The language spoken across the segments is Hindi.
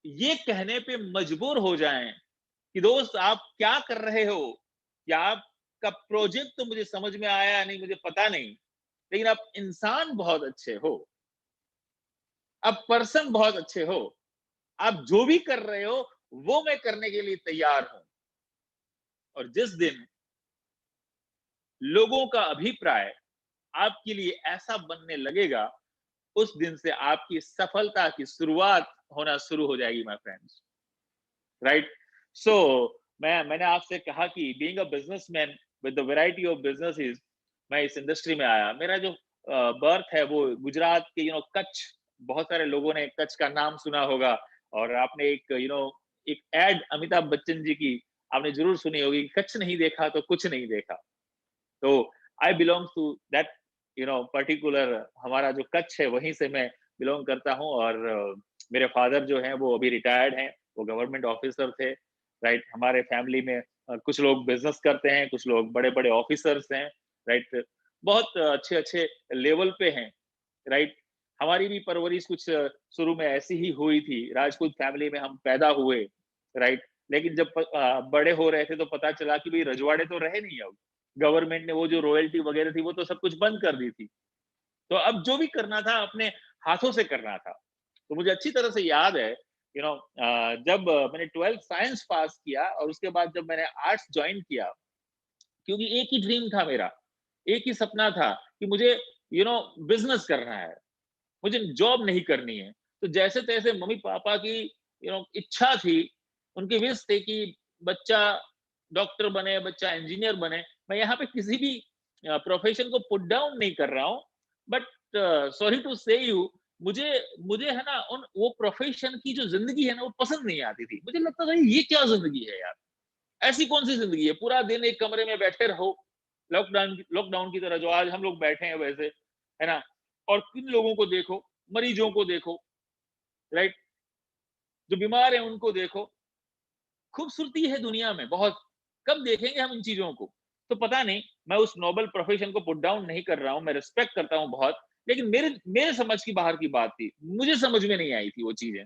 ये कहने पे मजबूर हो जाएं कि दोस्त आप क्या कर रहे हो, या आपका प्रोजेक्ट तो मुझे समझ में आया नहीं, मुझे पता नहीं, लेकिन आप इंसान बहुत अच्छे हो, आप पर्सन बहुत अच्छे हो, आप जो भी कर रहे हो वो मैं करने के लिए तैयार हूं। और जिस दिन लोगों का अभिप्राय आपके लिए ऐसा बनने लगेगा, उस दिन से आपकी सफलता की शुरुआत होना शुरू हो जाएगी माय फ्रेंड्स। राइट? सो मैंने आपसे कहा कि being a businessman with the variety of businesses, मैं इस इंडस्ट्री में आया। मेरा जो बर्थ है वो गुजरात के कच्छ। बहुत सारे लोगों ने कच्छ का नाम सुना होगा, और आपने एक एक एड अमिताभ बच्चन जी की आपने जरूर सुनी होगी, कच्छ नहीं देखा तो कुछ नहीं देखा। तो I belong to that particular, हमारा जो कच्छ है वहीं से मैं बिलोंग करता हूँ। और मेरे फादर जो हैं वो अभी रिटायर्ड हैं, वो गवर्नमेंट ऑफिसर थे। राइट? हमारे फैमिली में कुछ लोग बिजनेस करते हैं, कुछ लोग बड़े बड़े ऑफिसर्स हैं। राइट? बहुत अच्छे अच्छे लेवल पे हैं। राइट? हमारी भी परवरिश कुछ शुरू में ऐसी ही हुई थी, राजपूत फैमिली में हम पैदा हुए। राइट? लेकिन जब बड़े हो रहे थे तो पता चला कि भाई रजवाड़े तो रहे नहीं अब, गवर्नमेंट ने वो जो रॉयल्टी वगैरह थी वो तो सब कुछ बंद कर दी थी। तो अब जो भी करना था अपने हाथों से करना था। तो मुझे अच्छी तरह से याद है, जब मैंने 12th साइंस पास किया और उसके बाद जब मैंने आर्ट्स ज्वाइन किया, क्योंकि एक ही ड्रीम था मेरा, एक ही सपना था कि मुझे बिजनेस करना है, मुझे जॉब नहीं करनी है। तो जैसे तैसे मम्मी पापा की इच्छा थी, उनकी विश थी कि बच्चा डॉक्टर बने, बच्चा इंजीनियर बने। मैं यहाँ पे किसी भी प्रोफेशन को पुट डाउन नहीं कर रहा हूँ, बट सॉरी टू से यू, मुझे मुझे है ना उन वो प्रोफेशन की जो जिंदगी है ना वो पसंद नहीं आती थी। मुझे लगता था ये क्या जिंदगी है यार, ऐसी कौन सी जिंदगी है, पूरा दिन एक कमरे में बैठे रहो, लॉकडाउन की तरह जो आज हम लोग बैठे हैं वैसे, है ना? और किन लोगों को देखो, मरीजों को देखो। राइट? जो बीमार हैं उनको देखो। खूबसूरती है दुनिया में बहुत, कब देखेंगे हम इन चीजों को? तो पता नहीं, मैं उस नोबल प्रोफेशन को पुट डाउन नहीं कर रहा हूं, मैं रिस्पेक्ट करता हूं बहुत, लेकिन मेरे मेरे समझ की बाहर की बात थी, मुझे समझ में नहीं आई थी वो चीजें।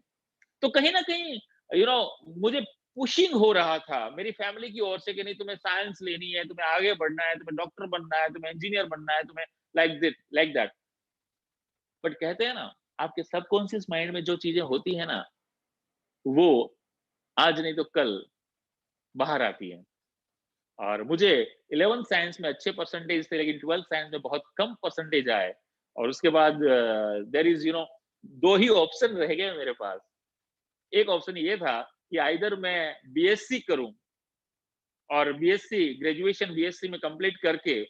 तो कहीं ना कहीं मुझे पुशिंग हो रहा था मेरी फैमिली की ओर से कि नहीं, तुम्हें साइंस लेनी है, तुम्हें आगे बढ़ना है, तुम्हें डॉक्टर बनना है, तुम्हें इंजीनियर बनना है, तुम्हें लाइक दैट। बट कहते हैं ना, आपके सबकॉन्शियस माइंड में जो चीजें होती है ना, वो आज नहीं तो कल बाहर आती हैं। और मुझे 11th साइंस में अच्छे परसेंटेज थे, लेकिन 12th साइंस में बहुत कम परसेंटेज आए। और उसके बाद देयर इज दो ही ऑप्शन रह गए मेरे पास। एक ऑप्शन ये था कि आइदर मैं बीएससी करूं, और बीएससी ग्रेजुएशन बीएससी में कंप्लीट करके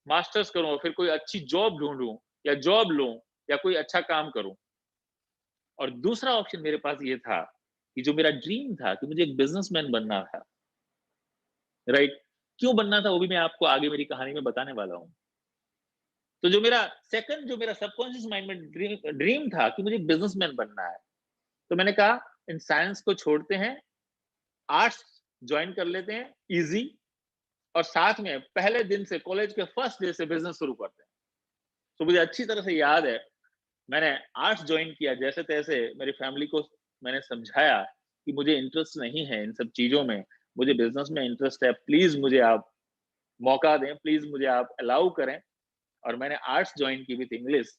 मास्टर्स करूं और फिर कोई अच्छी जॉब ढूंढूं, या जॉब लूं, या कोई अच्छा काम करूं। और दूसरा ऑप्शन मेरे पास ये था कि जो मेरा ड्रीम था कि मुझे एक बिजनेसमैन बनना था। राइट? क्यों बनना था वो भी मैं आपको आगे मेरी कहानी में बताने वाला हूं। तो जो मेरा सबकॉन्शियस माइंड में ड्रीम था कि मुझे बिजनेसमैन बनना है, तो मैंने कहा इन साइंस को छोड़ते हैं, आर्ट्स ज्वाइन कर लेते हैं, इजी, और साथ में पहले दिन से, कॉलेज के फर्स्ट डे से बिजनेस शुरू करते हैं। तो मुझे अच्छी तरह से याद है, मैंने आर्ट्स ज्वाइन किया। जैसे तैसे मेरी फैमिली को मैंने समझाया कि मुझे इंटरेस्ट नहीं है इन सब चीजों में, मुझे बिजनेस में इंटरेस्ट है, प्लीज मुझे आप मौका दें, प्लीज मुझे आप अलाउ करें। और मैंने आर्ट्स ज्वाइन की with English.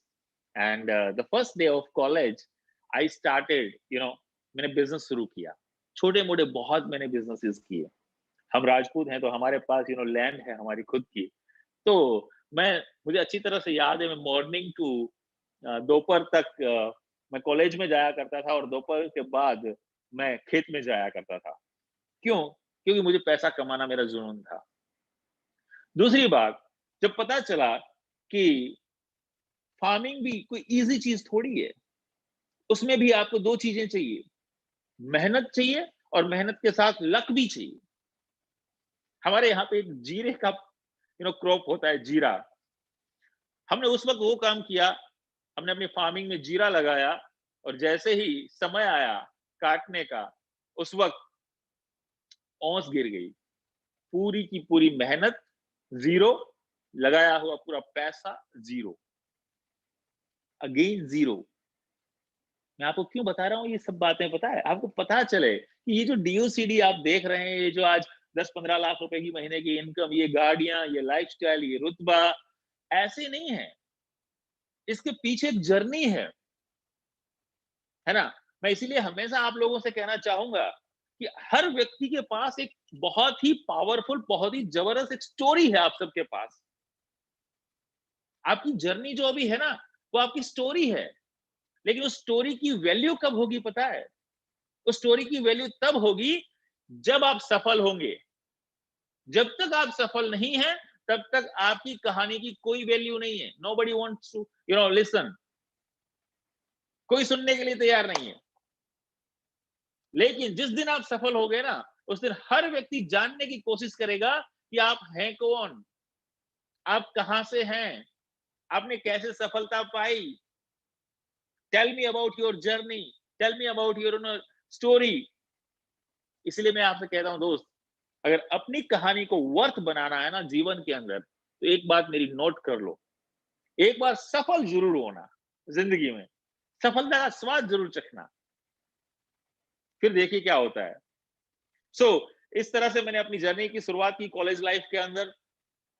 And the first day of college I started, मैंने बिजनेस शुरू किया। छोटे मोटे बहुत मैंने बिजनेसेस किए। हम राजपूत हैं तो हमारे पास लैंड है हमारी खुद की। तो मैं मुझे अच्छी तरह से याद है, मैं मॉर्निंग टू दोपहर तक मैं कॉलेज में जाया करता था, और दोपहर के बाद मैं खेत में जाया करता था। क्यों? क्योंकि मुझे पैसा कमाना मेरा जुनून था। दूसरी बात, जब पता चला कि फार्मिंग भी कोई इजी चीज थोड़ी है, उसमें भी आपको दो चीजें चाहिए, मेहनत चाहिए, और मेहनत के साथ लक भी चाहिए। हमारे यहाँ पे एक जीरे का क्रॉप होता है, जीरा। हमने उस वक्त वो काम किया, हमने अपनी फार्मिंग में जीरा लगाया, और जैसे ही समय आया काटने का, उस वक्त ओस गिर गई। पूरी की पूरी मेहनत जीरो, लगाया हुआ पूरा पैसा जीरो, अगेन जीरो। मैं आपको क्यों बता रहा हूँ ये सब बातें, पता है? आपको पता चले कि ये जो डीओसीडी आप देख रहे हैं, ये जो आज 10-15 लाख रुपए की महीने की इनकम, ये गाड़ियां, ये लाइफस्टाइल, ये रुतबा, ऐसे नहीं है। इसके पीछे एक जर्नी है ना? मैं इसीलिए हमेशा आप लोगों से कहना चाहूंगा कि हर व्यक्ति के पास एक बहुत ही पावरफुल, बहुत ही जबरदस्त एक स्टोरी है आप सबके पास। आपकी जर्नी जो अभी है ना, वो आपकी स्टोरी है। लेकिन उस स्टोरी की वैल्यू कब होगी पता है? उस स्टोरी की वैल्यू तब होगी जब आप सफल होंगे। जब तक आप सफल नहीं हैं, तब तक आपकी कहानी की कोई वैल्यू नहीं है। Nobody wants to listen. कोई सुनने के लिए तैयार नहीं है। लेकिन जिस दिन आप सफल हो गए ना, उस दिन हर व्यक्ति जानने की कोशिश करेगा कि आप हैं कौन, आप कहां से हैं, आपने कैसे सफलता पाई। Tell me about your journey, tell me about your story. इसलिए मैं आपसे कहता हूं दोस्त, अगर अपनी कहानी को वर्थ बनाना है ना जीवन के अंदर, तो एक बात मेरी नोट कर लो, एक बार सफल जरूर होना जिंदगी में, सफलता का स्वाद जरूर चखना, फिर देखिए क्या होता है। सो इस तरह से मैंने अपनी जर्नी की शुरुआत की कॉलेज लाइफ के अंदर।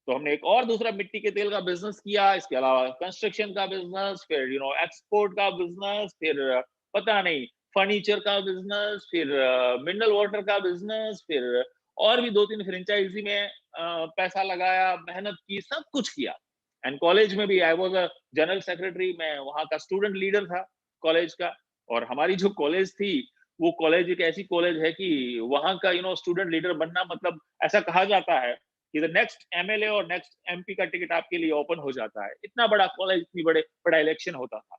तो हमने एक और दूसरा मिट्टी के तेल का बिजनेस किया, इसके अलावा कंस्ट्रक्शन का बिजनेस, फिर एक्सपोर्ट का बिजनेस, फिर पता नहीं फर्नीचर का बिजनेस, फिर मिनरल वाटर का बिजनेस, फिर और भी 2-3 फ्रेंचाइजी में पैसा लगाया, मेहनत की, सब कुछ किया। एंड कॉलेज में भी I was a general secretary, मैं वहां का स्टूडेंट लीडर था कॉलेज का। और हमारी जो कॉलेज थी, वो कॉलेज एक ऐसी कॉलेज है कि वहां का स्टूडेंट लीडर बनना, मतलब ऐसा कहा जाता है कि द नेक्स्ट एमएलए और नेक्स्ट एमपी का टिकट आपके लिए ओपन हो जाता है। इतना बड़ा कॉलेज, इतनी बड़ा इलेक्शन होता था।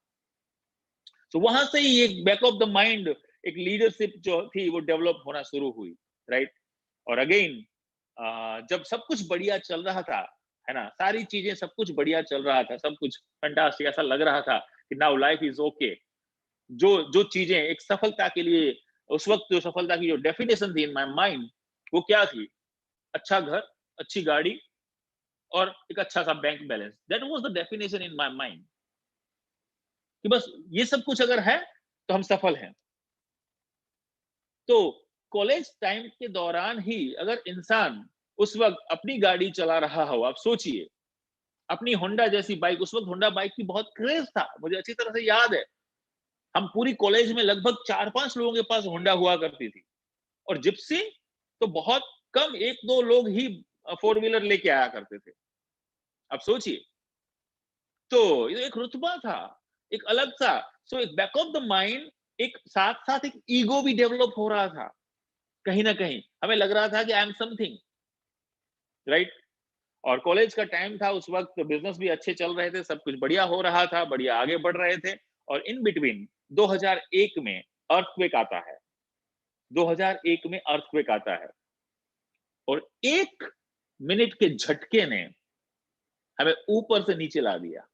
तो वहां से ही एक बैक ऑफ द माइंड एक लीडरशिप जो थी वो डेवलप होना शुरू हुई, राइट। और अगेन जब सब कुछ बढ़िया चल रहा था, है ना, सारी चीजें, सब कुछ बढ़िया चल रहा था, सब कुछ फंटास्टिक, ऐसा लग रहा था कि नाउ लाइफ इज ओके। जो जो चीजें एक सफलता के लिए, उस वक्त जो सफलता की जो डेफिनेशन थी इन माय माइंड, वो क्या थी? अच्छा घर, अच्छी गाड़ी, और एक अच्छा सा bank balance. That was the definition in my mind कि बस ये सब कुछ अगर है तो हम सफल हैं। तो कॉलेज टाइम के दौरान ही अगर इंसान उस वक्त अपनी गाड़ी चला रहा हो, आप सोचिए, अपनी होंडा जैसी बाइक, उस वक्त होंडा बाइक की बहुत क्रेज था, मुझे अच्छी तरह से याद है। हम पूरी कॉलेज में लगभग 4-5 लोगों के पास होंडा हुआ करती थी। और जिप्सी तो बहुत कम, 1-2 लोग ही फोर व्हीलर लेके आया करते थे। अब सोचिए, तो ये एक रुतबा था, एक अलग सा। सो एक बैक ऑफ द माइंड, एक साथ साथ एक ईगो भी डेवलप हो रहा था। कहीं ना कहीं हमें लग रहा था कि आई एम समथिंग, राइट। और कॉलेज का टाइम था, उस वक्त बिजनेस भी अच्छे चल रहे थे, सब कुछ बढ़िया हो रहा था, बढ़िया आगे बढ़ रहे थे। और इन बिटवीन 2001 में अर्थक्वेक आता है। 2001 में अर्थक्वेक आता है, और 1 मिनट के झटके ने हमें ऊपर से नीचे ला दिया।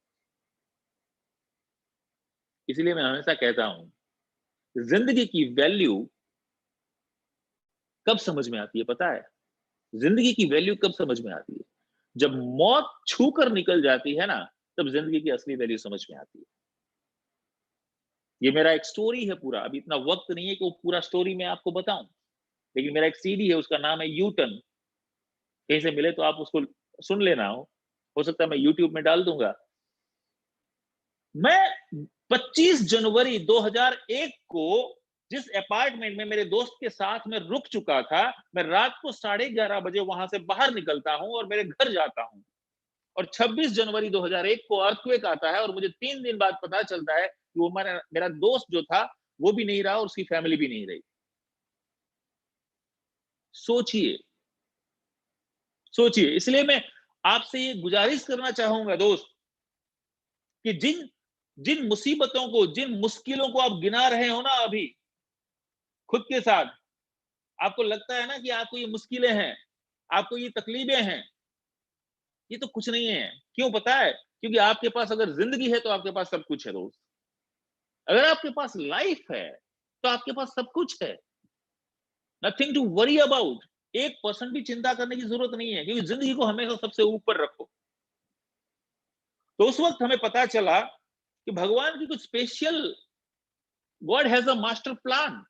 इसलिए मैं हमेशा कहता हूं, जिंदगी की वैल्यू कब समझ में आती है पता है? जिंदगी की वैल्यू कब समझ में आती है? जब मौत छूकर निकल जाती है ना, तब जिंदगी की असली वैल्यू समझ में आती है। ये मेरा एक स्टोरी है पूरा, अभी इतना वक्त नहीं है कि वो पूरा स्टोरी मैं आपको बताऊं। लेकिन मेरा एक सीडी है, उसका नाम है यू टर्न। कहीं से मिले तो आप उसको सुन लेना। हो सकता है मैं यूट्यूब में डाल दूंगा। मैं 25 जनवरी 2001 को जिस अपार्टमेंट में मेरे दोस्त के साथ में रुक चुका था, मैं रात को 11:30 बजे वहां से बाहर निकलता हूं और मेरे घर जाता हूं। और 26 जनवरी 2001 को अर्थक्वेक आता है, और मुझे 3 दिन बाद पता चलता है कि वो मेरा दोस्त जो था वो भी नहीं रहा, और उसकी फैमिली भी नहीं रही। सोचिए, सोचिए। इसलिए मैं आपसे ये गुजारिश करना चाहूंगा दोस्त, कि जिन जिन मुसीबतों को, जिन मुश्किलों को आप गिना रहे हो ना अभी खुद के साथ, आपको लगता है ना कि आपको ये मुश्किलें हैं, आपको ये तकलीफें हैं, ये तो कुछ नहीं है। क्यों पता है? क्योंकि आपके पास अगर जिंदगी है तो आपके पास सब कुछ है दोस्त। अगर आपके पास लाइफ है तो आपके पास सब कुछ है। Nothing to worry about. 1% भी चिंता करने की जरूरत नहीं है, क्योंकि जिंदगी को हमेशा सबसे ऊपर रखो। तो उस वक्त हमें पता चला कि भगवान की कुछ special God has a master plan,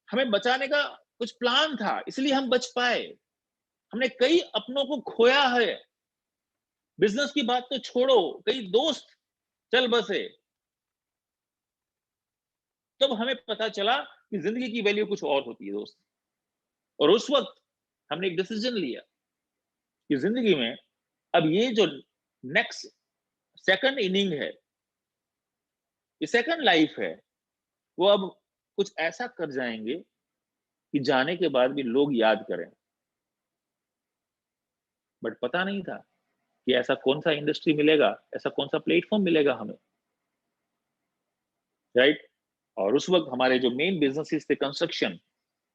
हमें बचाने का कुछ प्लान था, इसलिए हम बच पाए। हमने कई अपनों को खोया है, बिजनेस की बात तो छोड़ो, कई दोस्त चल बसे, तब हमें पता चला कि जिंदगी की वैल्यू कुछ और होती है दोस्त। और उस वक्त हमने एक डिसीजन लिया कि जिंदगी में अब ये जो नेक्स्ट सेकंड इनिंग है, ये सेकंड लाइफ है, वो अब कुछ ऐसा कर जाएंगे कि जाने के बाद भी लोग याद करें। बट पता नहीं था कि ऐसा कौन सा इंडस्ट्री मिलेगा, ऐसा कौन सा प्लेटफॉर्म मिलेगा हमें, राइट। और उस वक्त हमारे जो मेन बिजनेसेस थे, कंस्ट्रक्शन,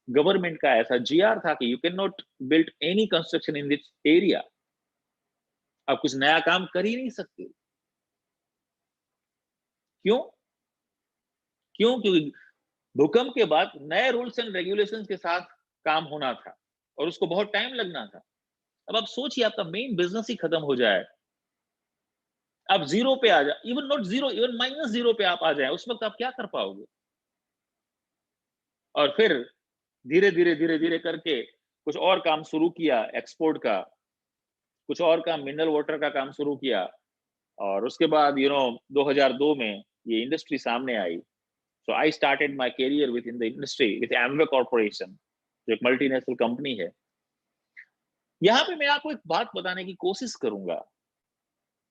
गवर्नमेंट का ऐसा जीआर था कि you can not build any construction in this area, आप कुछ नया काम कर ही नहीं सकते। क्यों? क्योंकि भूकंप के बाद नए रूल्स एंड रेगुलेशंस के साथ काम होना था और उसको बहुत टाइम लगना था। अब आप सोचिए, आपका मेन बिजनेस ही खत्म हो जाए, आप जीरो पे आ जाए, even not zero, even minus zero पे आप आ जाए, उस वक्त आप क्या कर पाओगे? और फिर धीरे धीरे धीरे धीरे करके कुछ और काम शुरू किया, एक्सपोर्ट का, कुछ और काम मिनरल वाटर का काम शुरू किया। और उसके बाद 2002 में ये इंडस्ट्री सामने आई। So I started my career within the industry with Amway corporation, जो एक मल्टीनेशनल कंपनी है। यहाँ पे मैं आपको एक बात बताने की कोशिश करूंगा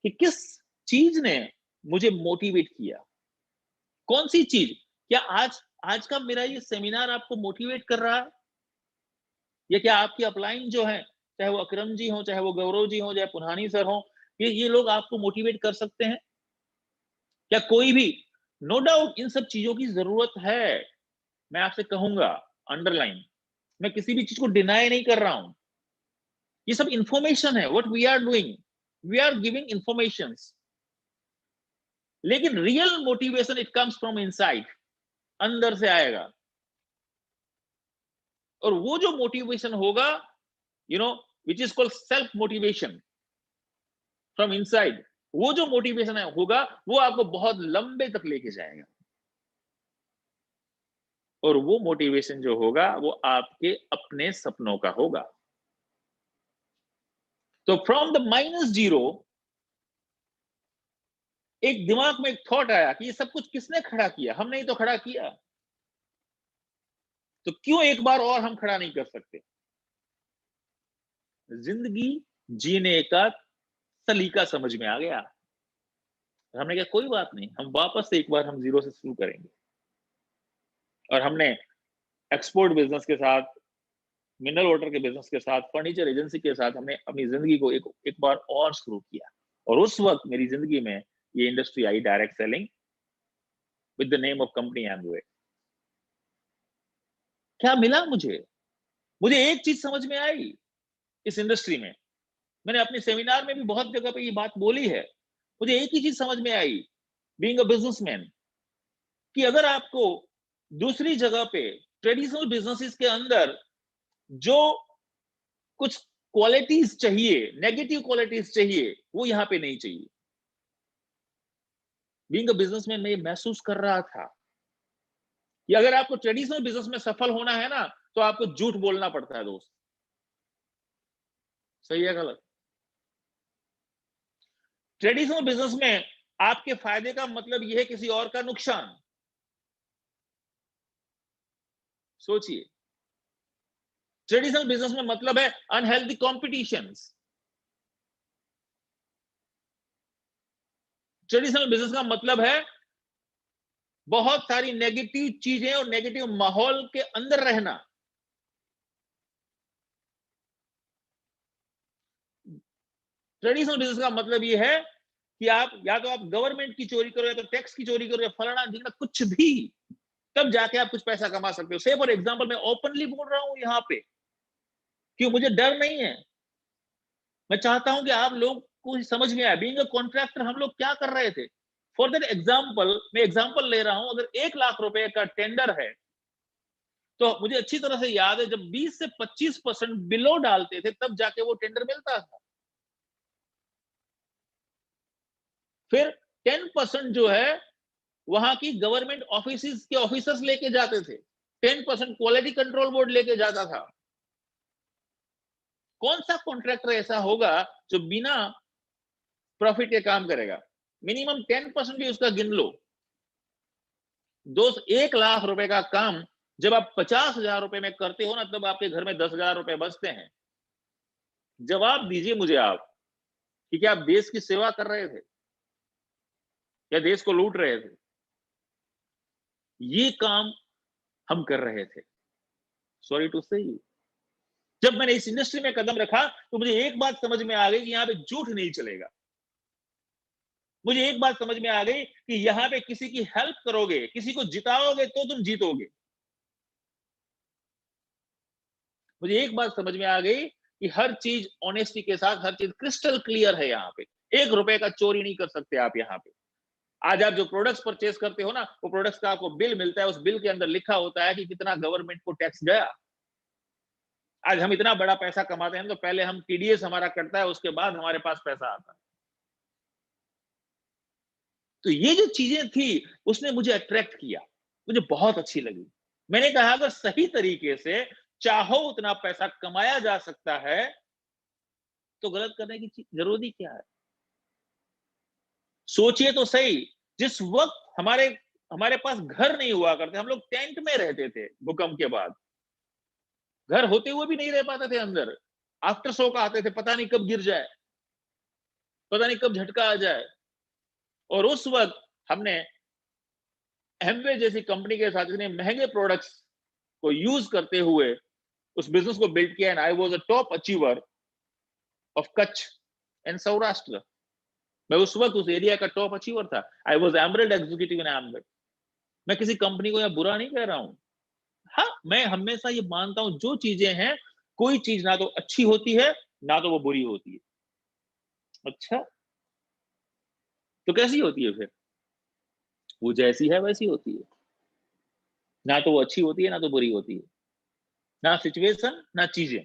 कि किस चीज ने मुझे मोटिवेट किया, कौन सी चीज। क्या आज आज का मेरा ये सेमिनार आपको मोटिवेट कर रहा है, या क्या आपकी अपलाइन जो है, चाहे वो अकरम जी हो, चाहे वो गौरव जी हो, चाहे पुन्हानी सर हो, ये लोग आपको मोटिवेट कर सकते हैं? क्या कोई भी? नो डाउट इन सब चीजों की जरूरत है, मैं आपसे कहूंगा, अंडरलाइन, मैं किसी भी चीज को डिनाई नहीं कर रहा हूं, ये सब इंफॉर्मेशन है, what we are doing, we are giving information. लेकिन real motivation it comes from inside, अंदर से आएगा। और वो जो मोटिवेशन होगा, you know which is called self motivation from inside, वो जो मोटिवेशन है होगा, वो आपको बहुत लंबे तक लेके जाएगा। और वो मोटिवेशन जो होगा, वो आपके अपने सपनों का होगा। तो फ्रॉम द माइनस जीरो, एक दिमाग में एक थॉट आया कि ये सब कुछ किसने खड़ा किया, हमने ही तो खड़ा किया, तो क्यों एक बार और हम खड़ा नहीं कर सकते? जिंदगी जीने का सलीका समझ में आ गया। हमने कहा कोई बात नहीं, हम वापस से एक बार हम जीरो से शुरू करेंगे। और हमने एक्सपोर्ट बिजनेस के साथ, मिनरल वाटर के बिजनेस के साथ, फर्नीचर एजेंसी के साथ हमने अपनी जिंदगी को एक बार और शुरू किया। और उस वक्त मेरी जिंदगी में ये industry I, direct selling, with the name of company Amway. क्या मिला मुझे? मुझे एक चीज समझ में आई इस इंडस्ट्री में, मैंने अपने सेमिनार में भी बहुत जगह पे ये बात बोली है, मुझे एक ही चीज समझ में आई, बीइंग अ बिजनेसमैन, कि अगर आपको दूसरी जगह पे ट्रेडिशनल बिजनेसेस के अंदर जो कुछ क्वालिटीज चाहिए, नेगेटिव क्वालिटीज चाहिए, वो यहां पे नहीं चाहिए। बीइंग अ बिजनेसमैन मैं ये महसूस कर रहा था कि अगर आपको ट्रेडिशनल बिजनेस में सफल होना है ना, तो आपको झूठ बोलना पड़ता है दोस्त। सही है गलत? ट्रेडिशनल बिजनेस में आपके फायदे का मतलब यह है किसी और का नुकसान। सोचिए, ट्रेडिशनल बिजनेस में मतलब है अनहेल्दी कॉम्पिटिशन। ट्रेडिशनल बिजनेस का मतलब है बहुत सारी नेगेटिव चीजें और नेगेटिव माहौल के अंदर रहना। ट्रेडिशनल बिजनेस का मतलब यह है कि आप या तो आप गवर्नमेंट की चोरी करो, या तो टैक्स की चोरी करो, या फलाना ढिंगना कुछ भी, तब जाके आप कुछ पैसा कमा सकते हो। से फॉर एग्जांपल, मैं ओपनली बोल रहा हूं यहाँ पे, क्यों? मुझे डर नहीं है, मैं चाहता हूं कि आप लोग को समझ में आए। बीइंग अ कॉन्ट्रैक्टर हम लोग क्या कर रहे थे, फॉर दैट एग्जाम्पल, मैं एग्जाम्पल ले रहा हूं, अगर 1 लाख रुपए का टेंडर है, तो मुझे अच्छी तरह से याद है, जब 20 से 25% बिलो डालते थे, तब जाके वो टेंडर मिलता था। फिर 10% जो है वहां की गवर्नमेंट ऑफिस के ऑफिसर्स लेके जाते थे, 10% क्वालिटी कंट्रोल बोर्ड लेके जाता था। कौन सा कॉन्ट्रैक्टर ऐसा होगा जो बिना प्रॉफिट के काम करेगा? मिनिमम 10% भी उसका गिन लो। दोस्त, 1 लाख रुपए का काम जब आप 50,000 रुपए में करते हो ना, तब आपके घर में 10,000 रुपए बचते हैं। जवाब दीजिए मुझे आप कि क्या आप देश की सेवा कर रहे थे या देश को लूट रहे थे? ये काम हम कर रहे थे। सॉरी टू से, जब मैंने इस इंडस्ट्री में कदम रखा तो मुझे एक बात समझ में आ गई कि यहां पे झूठ नहीं चलेगा। मुझे एक बात समझ में आ गई कि यहां पे किसी की हेल्प करोगे, किसी को जिताओगे तो तुम जीतोगे। मुझे एक बात समझ में आ गई कि हर चीज ऑनेस्टी के साथ, हर चीज क्रिस्टल क्लियर है। यहाँ पे 1 रुपए का चोरी नहीं कर सकते आप। यहाँ पे आज आप जो प्रोडक्ट्स परचेज करते हो ना, वो प्रोडक्ट्स का आपको बिल मिलता है, उस बिल के अंदर लिखा होता है कि कितना गवर्नमेंट को टैक्स गया। आज हम इतना बड़ा पैसा कमाते हैं तो पहले हम टीडीएस हमारा कटता है, उसके बाद हमारे पास पैसा आता है। तो ये जो चीजें थी उसने मुझे अट्रैक्ट किया, मुझे बहुत अच्छी लगी। मैंने कहा अगर सही तरीके से चाहो उतना पैसा कमाया जा सकता है तो गलत करने की जरूरत ही क्या है? सोचिए तो सही, जिस वक्त हमारे हमारे पास घर नहीं हुआ करते, हम लोग टेंट में रहते थे भूकंप के बाद, घर होते हुए भी नहीं रह पाते थे अंदर। आफ्टर शो का आते थे, पता नहीं कब गिर जाए, पता नहीं कब झटका आ जाए। और उस वक्त हमने एमवे जैसी कंपनी के साथ इतने महंगे प्रोडक्ट्स को यूज करते हुए उस बिजनेस को बिल्ड किया। And I was a top achiever of Kutch and Saurashtra. मैं उस वक्त उस एरिया का टॉप अचीवर था। I was emerald executive in Amway. मैं किसी कंपनी को यहाँ बुरा नहीं कह रहा हूँ। हाँ, मैं हमेशा ये मानता हूँ जो चीजें हैं, कोई चीज ना तो अच्छी होती है ना तो वो बुरी होती है। अच्छा, तो कैसी होती है फिर? वो जैसी है वैसी होती है। ना तो वो अच्छी होती है ना तो बुरी होती है। ना सिचुएशन ना चीजें।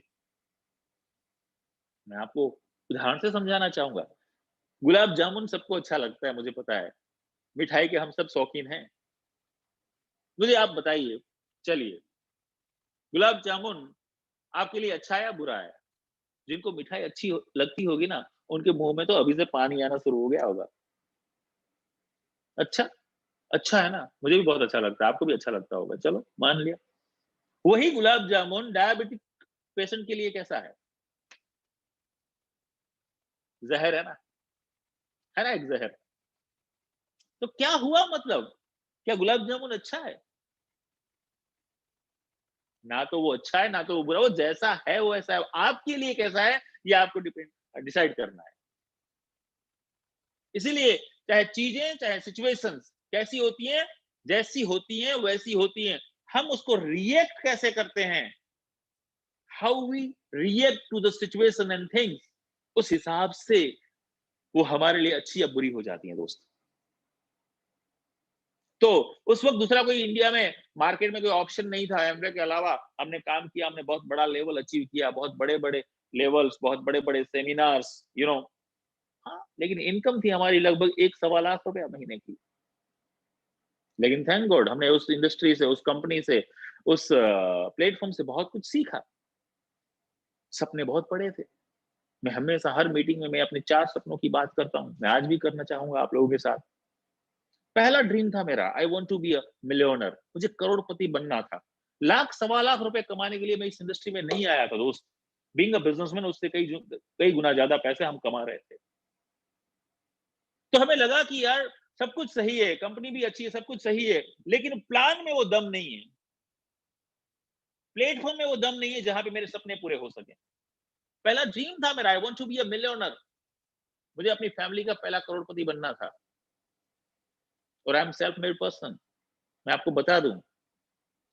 मैं आपको उदाहरण से समझाना चाहूंगा। गुलाब जामुन सबको अच्छा लगता है, मुझे पता है। मिठाई के हम सब शौकीन हैं। मुझे आप बताइए, चलिए, गुलाब जामुन आपके लिए अच्छा है या बुरा है? जिनको मिठाई अच्छी लगती होगी ना, उनके मुंह में तो अभी से पानी आना शुरू हो गया होगा। अच्छा, अच्छा है ना? मुझे भी बहुत अच्छा लगता है, आपको भी अच्छा लगता होगा। चलो, मान लिया। वही गुलाब जामुन डायबिटिक पेशेंट के लिए कैसा जहर है ना? है ना, एक जहर। तो क्या हुआ मतलब? क्या गुलाब जामुन अच्छा है? ना तो वो अच्छा है ना तो वो बुरा। वो जैसा है वो ऐसा है। आपके लिए कैसा है ये आपको डिपेंड डिसाइड करना है। इसीलिए चाहे चीजें चाहे सिचुएशंस कैसी होती हैं, जैसी होती हैं वैसी होती हैं। हम उसको रिएक्ट कैसे करते हैं, how we react to the situation and things, उस हिसाब से वो हमारे लिए अच्छी या बुरी हो जाती है दोस्त। तो उस वक्त दूसरा कोई इंडिया में मार्केट में कोई ऑप्शन नहीं था एमवे के अलावा। हमने काम किया, हमने बहुत बड़ा लेवल अचीव किया, बहुत बड़े बड़े लेवल्स, बहुत बड़े बड़े सेमिनार्स, हाँ, लेकिन इनकम थी हमारी लगभग 1 सवा लाख रुपया महीने की। लेकिन थैंक गॉड हमने उस इंडस्ट्री से, उस कंपनी से, उस प्लेटफॉर्म से बहुत कुछ सीखा। सपने बहुत बड़े थे। मैं हमेशा हर मीटिंग में मैं अपने 4 सपनों की बात करता हूँ। मैं आज भी करना चाहूंगा आप लोगों के साथ। पहला ड्रीम था मेरा, I want to be a millionaire. मुझे करोड़पति बनना था। 1 सवा लाख रुपए कमाने के लिए मैं इस इंडस्ट्री में नहीं आया था दोस्त। बीइंग अ बिजनेसमैन उससे कई गुना ज्यादा पैसे हम कमा रहे थे। तो हमें लगा कि यार सब कुछ सही है, कंपनी भी अच्छी है, सब कुछ सही है, लेकिन प्लान में वो दम नहीं है, प्लेटफॉर्म में वो दम नहीं है जहां पे मेरे सपने पूरे हो सके। पहला ड्रीम था मेरा, I want to be a millionaire. मुझे अपनी फैमिली का पहला करोड़पति बनना था। और I am self made person. मैं आपको बता दूं,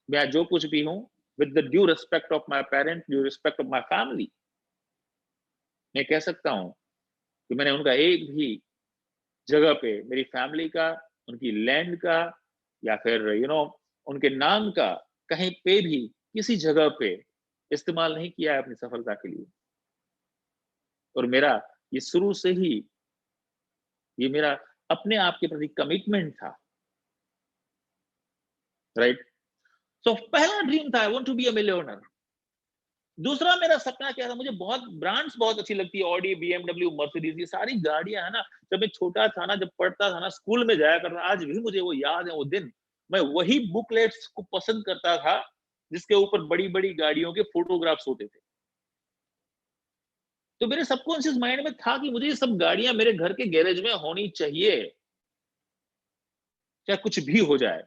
मैं जो कुछ भी हूं, with the due respect of my parent, due respect of my family, मैं कह सकता हूं कि मैंने उनका एक भी जगह पे मेरी फैमिली का, उनकी लैंड का, या फिर उनके नाम का कहीं पे भी किसी जगह पे इस्तेमाल नहीं किया है अपनी सफलता के लिए। और मेरा ये शुरू से ही ये मेरा अपने आप के प्रति कमिटमेंट था राइट। सो पहला ड्रीम था I want to be a millionaire. दूसरा मेरा सपना क्या था, मुझे बहुत ब्रांड्स बहुत अच्छी लगती है, ऑडी, बीएमडब्ल्यू, मर्सिडीज, ये सारी गाड़ियां है ना। जब मैं छोटा था ना, जब पढ़ता था ना, स्कूल में जाया करता, आज भी मुझे वो याद है वो दिन। मैं वही बुकलेट्स को पसंद करता था जिसके ऊपर बड़ी बड़ी गाड़ियों के फोटोग्राफ्स होते थे। तो मेरे सबकॉन्शियस माइंड में था कि मुझे ये सब गाड़ियां मेरे घर के गैरेज में होनी चाहिए, चाहे कुछ भी हो जाए।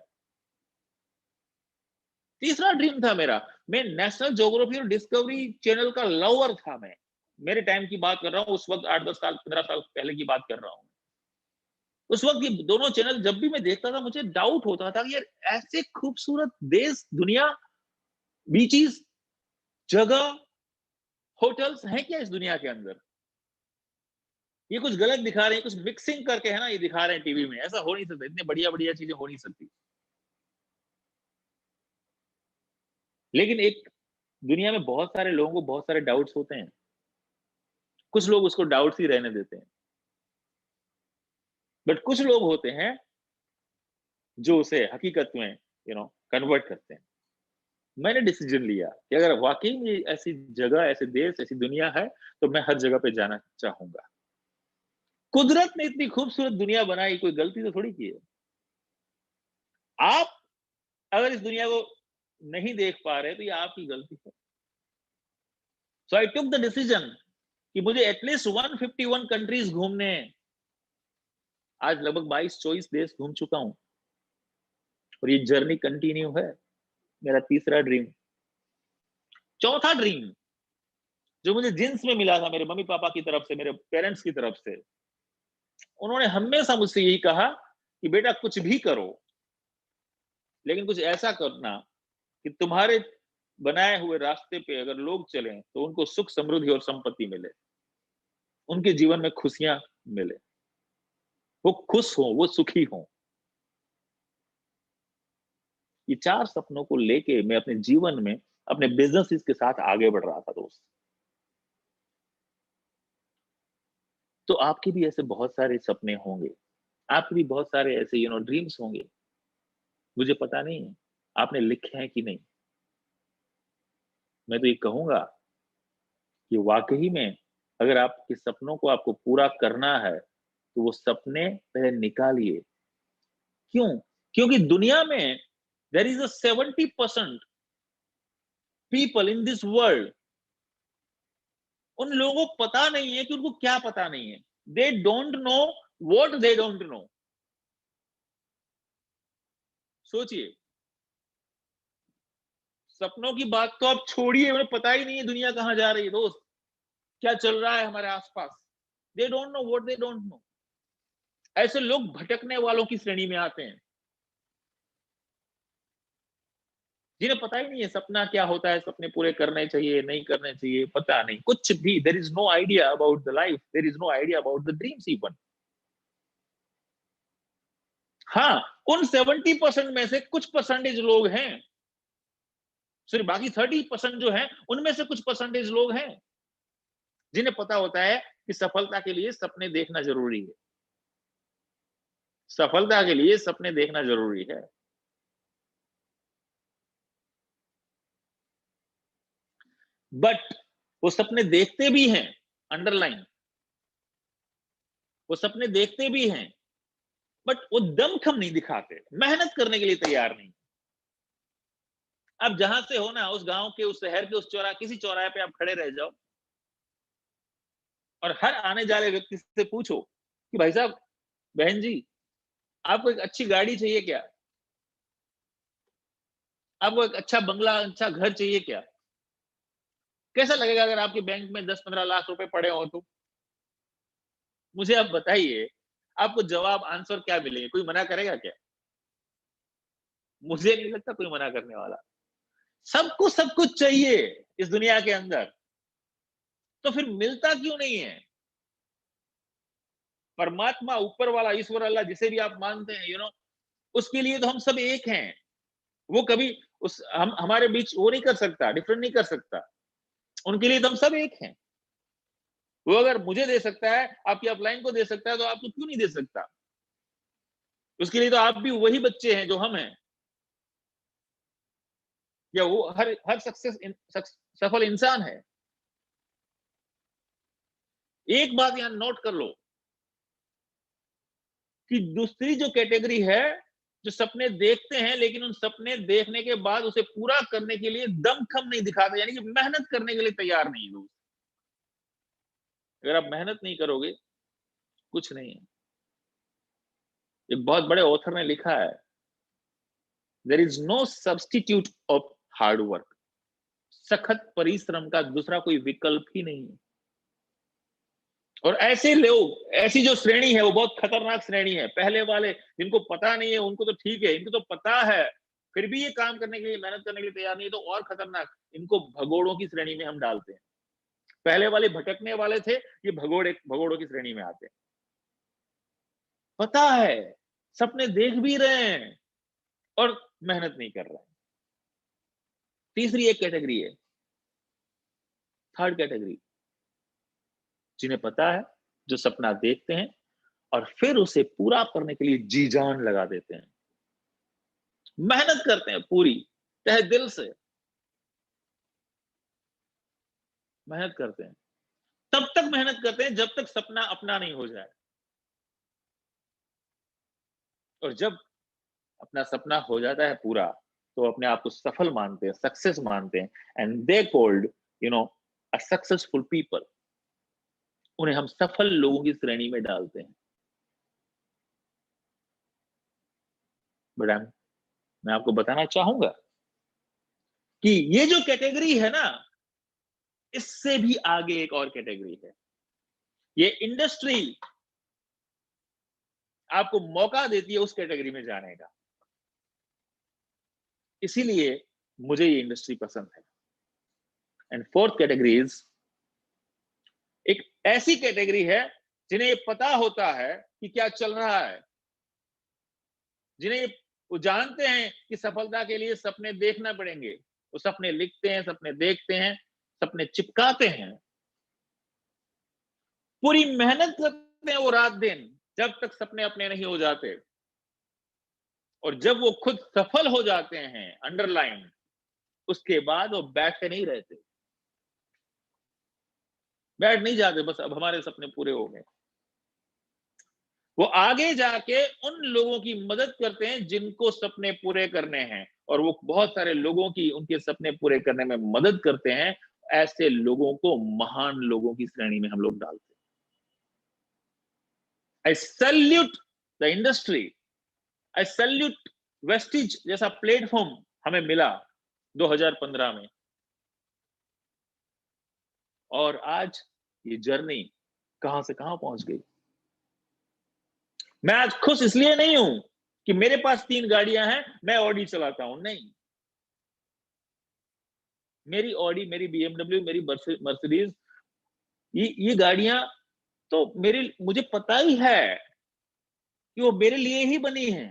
तीसरा ड्रीम था मेरा, मैं नेशनल ज्योग्राफी और डिस्कवरी चैनल का लवर था मैं। मेरे टाइम की बात कर रहा हूँ, उस वक्त 8-10 साल 15 साल पहले की बात कर रहा हूँ। उस वक्त ये दोनों चैनल जब भी मैं देखता था, मुझे डाउट होता था कि यार ऐसे खूबसूरत देश, दुनिया, बीचीज, जगह, होटल्स हैं क्या इस दुनिया के अंदर? ये कुछ गलत दिखा रहे हैं, कुछ मिक्सिंग करके है ना ये दिखा रहे हैं टीवी में, ऐसा हो नहीं सकता, इतनी बढ़िया बढ़िया चीजें हो नहीं सकती। लेकिन एक दुनिया में बहुत सारे लोगों को बहुत सारे डाउट्स होते हैं, कुछ लोग उसको डाउट्स ही रहने देते हैं, बट कुछ लोग होते हैं जो उसे हकीकत में कन्वर्ट करते हैं। मैंने डिसीजन लिया कि अगर वाकई में ऐसी जगह, ऐसे देश, ऐसी दुनिया है, तो मैं हर जगह पे जाना चाहूंगा। कुदरत ने इतनी खूबसूरत दुनिया बनाई, कोई गलती तो थोड़ी की है। आप अगर इस दुनिया को नहीं देख पा रहे तो ये आपकी गलती है। सो आई टुक द डिसीजन कि मुझे एटलीस्ट 151 कंट्रीज घूमने हैं। आज लगभग 22-24 देश घूम चुका हूं और ये जर्नी कंटिन्यू है। मेरा तीसरा ड्रीम। चौथा ड्रीम जो मुझे जींस में मिला था मेरे मम्मी पापा की तरफ से, मेरे पेरेंट्स की तरफ से, उन्होंने हमेशा मुझसे यही कहा कि बेटा कुछ भी करो, लेकिन कुछ ऐसा करना कि तुम्हारे बनाए हुए रास्ते पे अगर लोग चलें तो उनको सुख, समृद्धि और संपत्ति मिले, उनके जीवन में खुशियां मिले, वो खुश हो, वो सुखी हो। ये 4 सपनों को लेके मैं अपने जीवन में अपने बिजनेस के साथ आगे बढ़ रहा था दोस्त। तो आपके भी ऐसे बहुत सारे सपने होंगे, आपके भी बहुत सारे ऐसे ड्रीम्स होंगे। मुझे पता नहीं है आपने लिखे हैं कि नहीं। मैं तो ये कहूंगा कि वाकई में अगर आपके सपनों को आपको पूरा करना है तो वो सपने पहले निकालिए। क्यों? क्योंकि दुनिया में there is a 70% people in this world, उन लोगों को पता नहीं है कि उनको क्या पता नहीं है। They don't know what they don't know. सोचिए, सपनों की बात तो आप छोड़िए, उन्हें पता ही नहीं है दुनिया कहां जा रही है दोस्त, क्या चल रहा है हमारे आसपास। They don't know what they don't know. ऐसे लोग भटकने वालों की श्रेणी में आते हैं, जिन्हें पता ही नहीं है सपना क्या होता है, सपने पूरे करने चाहिए, नहीं करने चाहिए, पता नहीं कुछ भी। There is no idea about the life, there is no idea about the dreams even. हाँ, उन 70% में से कुछ परसेंटेज लोग हैं, सिर्फ बाकी 30% जो है उनमें से कुछ परसेंटेज लोग हैं जिन्हें पता होता है कि सफलता के लिए सपने देखना जरूरी है। सफलता के लिए सपने देखना जरूरी है। बट वो सपने देखते भी हैं, अंडरलाइन, वो सपने देखते भी हैं, बट वो दमखम नहीं दिखाते, मेहनत करने के लिए तैयार नहीं। अब जहां से हो ना, उस गांव के, उस शहर के, उस चौराहे, किसी चौराहे पे आप खड़े रह जाओ और हर आने जाने व्यक्ति से पूछो कि भाई साहब, बहन जी, आपको एक अच्छी गाड़ी चाहिए क्या? आपको एक अच्छा बंगला, अच्छा घर चाहिए क्या? कैसा लगेगा अगर आपके बैंक में 10-15 लाख रुपए पड़े हो तो? मुझे आप बताइए, आपको जवाब, आंसर क्या मिलेंगे? कोई मना करेगा क्या? मुझे नहीं लगता कोई मना करने वाला। सबको सब कुछ चाहिए इस दुनिया के अंदर, तो फिर मिलता क्यों नहीं है? परमात्मा, ऊपर वाला, ईश्वर, अल्लाह, जिसे भी आप मानते हैं, उसके लिए तो हम सब एक हैं। वो कभी उस हम हमारे बीच वो नहीं कर सकता, डिफरेंट नहीं कर सकता। उनके लिए तो हम सब एक हैं। वो अगर मुझे दे सकता है, आपकी अपलाइन को दे सकता है, तो आपको क्यों नहीं दे सकता? उसके लिए तो आप भी वही बच्चे हैं जो हम हैं। या वो हर सफल इंसान है? एक बात यहां नोट कर लो कि दूसरी जो कैटेगरी है, जो सपने देखते हैं लेकिन उन सपने देखने के बाद उसे पूरा करने के लिए दमखम नहीं दिखाते, यानी कि मेहनत करने के लिए तैयार नहीं लोग। अगर आप मेहनत नहीं करोगे, कुछ नहीं है। एक बहुत बड़े ऑथर ने लिखा है, there is no substitute of hard work. सखत परिश्रम का दूसरा कोई विकल्प ही नहीं है। और ऐसे लोग, ऐसी जो श्रेणी है वो बहुत खतरनाक श्रेणी है। पहले वाले जिनको पता नहीं है उनको तो ठीक है, इनको तो पता है फिर भी ये काम करने के लिए, मेहनत करने के लिए तैयार नहीं है, तो और खतरनाक, इनको भगोड़ों की श्रेणी में हम डालते हैं। पहले वाले भटकने वाले थे, ये भगोड़ों की श्रेणी में आते हैं। पता है, सपने देख भी रहे हैं और मेहनत नहीं कर रहे हैं। तीसरी एक कैटेगरी है, थर्ड कैटेगरी, जिन्हें पता है, जो सपना देखते हैं और फिर उसे पूरा करने के लिए जी जान लगा देते हैं, मेहनत करते हैं पूरी तहे दिल से, मेहनत करते हैं। तब तक मेहनत करते हैं जब तक सपना अपना नहीं हो जाए, और जब अपना सपना हो जाता है पूरा, तो अपने आप को सफल मानते हैं, सक्सेस मानते हैं, and they called you know a successful people. उन्हें हम सफल लोगों की श्रेणी में डालते हैं। बट मैं आपको बताना चाहूंगा कि ये जो कैटेगरी है ना, इससे भी आगे एक और कैटेगरी है। ये इंडस्ट्री आपको मौका देती है उस कैटेगरी में जाने का, इसीलिए मुझे ये इंडस्ट्री पसंद है। एंड फोर्थ कैटेगरी इज, एक ऐसी कैटेगरी है जिन्हें ये पता होता है कि क्या चल रहा है, जिन्हें वो जानते हैं कि सफलता के लिए सपने देखना पड़ेंगे, वो सपने लिखते हैं, सपने देखते हैं, सपने चिपकाते हैं, पूरी मेहनत करते हैं वो रात दिन, जब तक सपने अपने नहीं हो जाते। और जब वो खुद सफल हो जाते हैं, अंडरलाइन, उसके बाद वो बैठे नहीं रहते, बैठ नहीं जाते बस अब हमारे सपने पूरे हो गए। वो आगे जाके उन लोगों की मदद करते हैं जिनको सपने पूरे करने हैं, और वो बहुत सारे लोगों की उनके सपने पूरे करने में मदद करते हैं। ऐसे लोगों को महान लोगों की श्रेणी में हम लोग डालते हैं। आई salute the industry, I salute Vestige जैसा प्लेटफॉर्म हमें मिला 2015 में, और आज ये जर्नी कहां से कहां पहुंच गई। मैं आज खुश इसलिए नहीं हूं कि मेरे पास 3 गाड़ियां हैं, मैं ऑडी चलाता हूं, नहीं। मेरी ऑडी, मेरी बीएमडब्ल्यू, मेरी मर्सिडीज, ये गाड़ियां तो मुझे पता ही है कि वो मेरे लिए ही बनी है।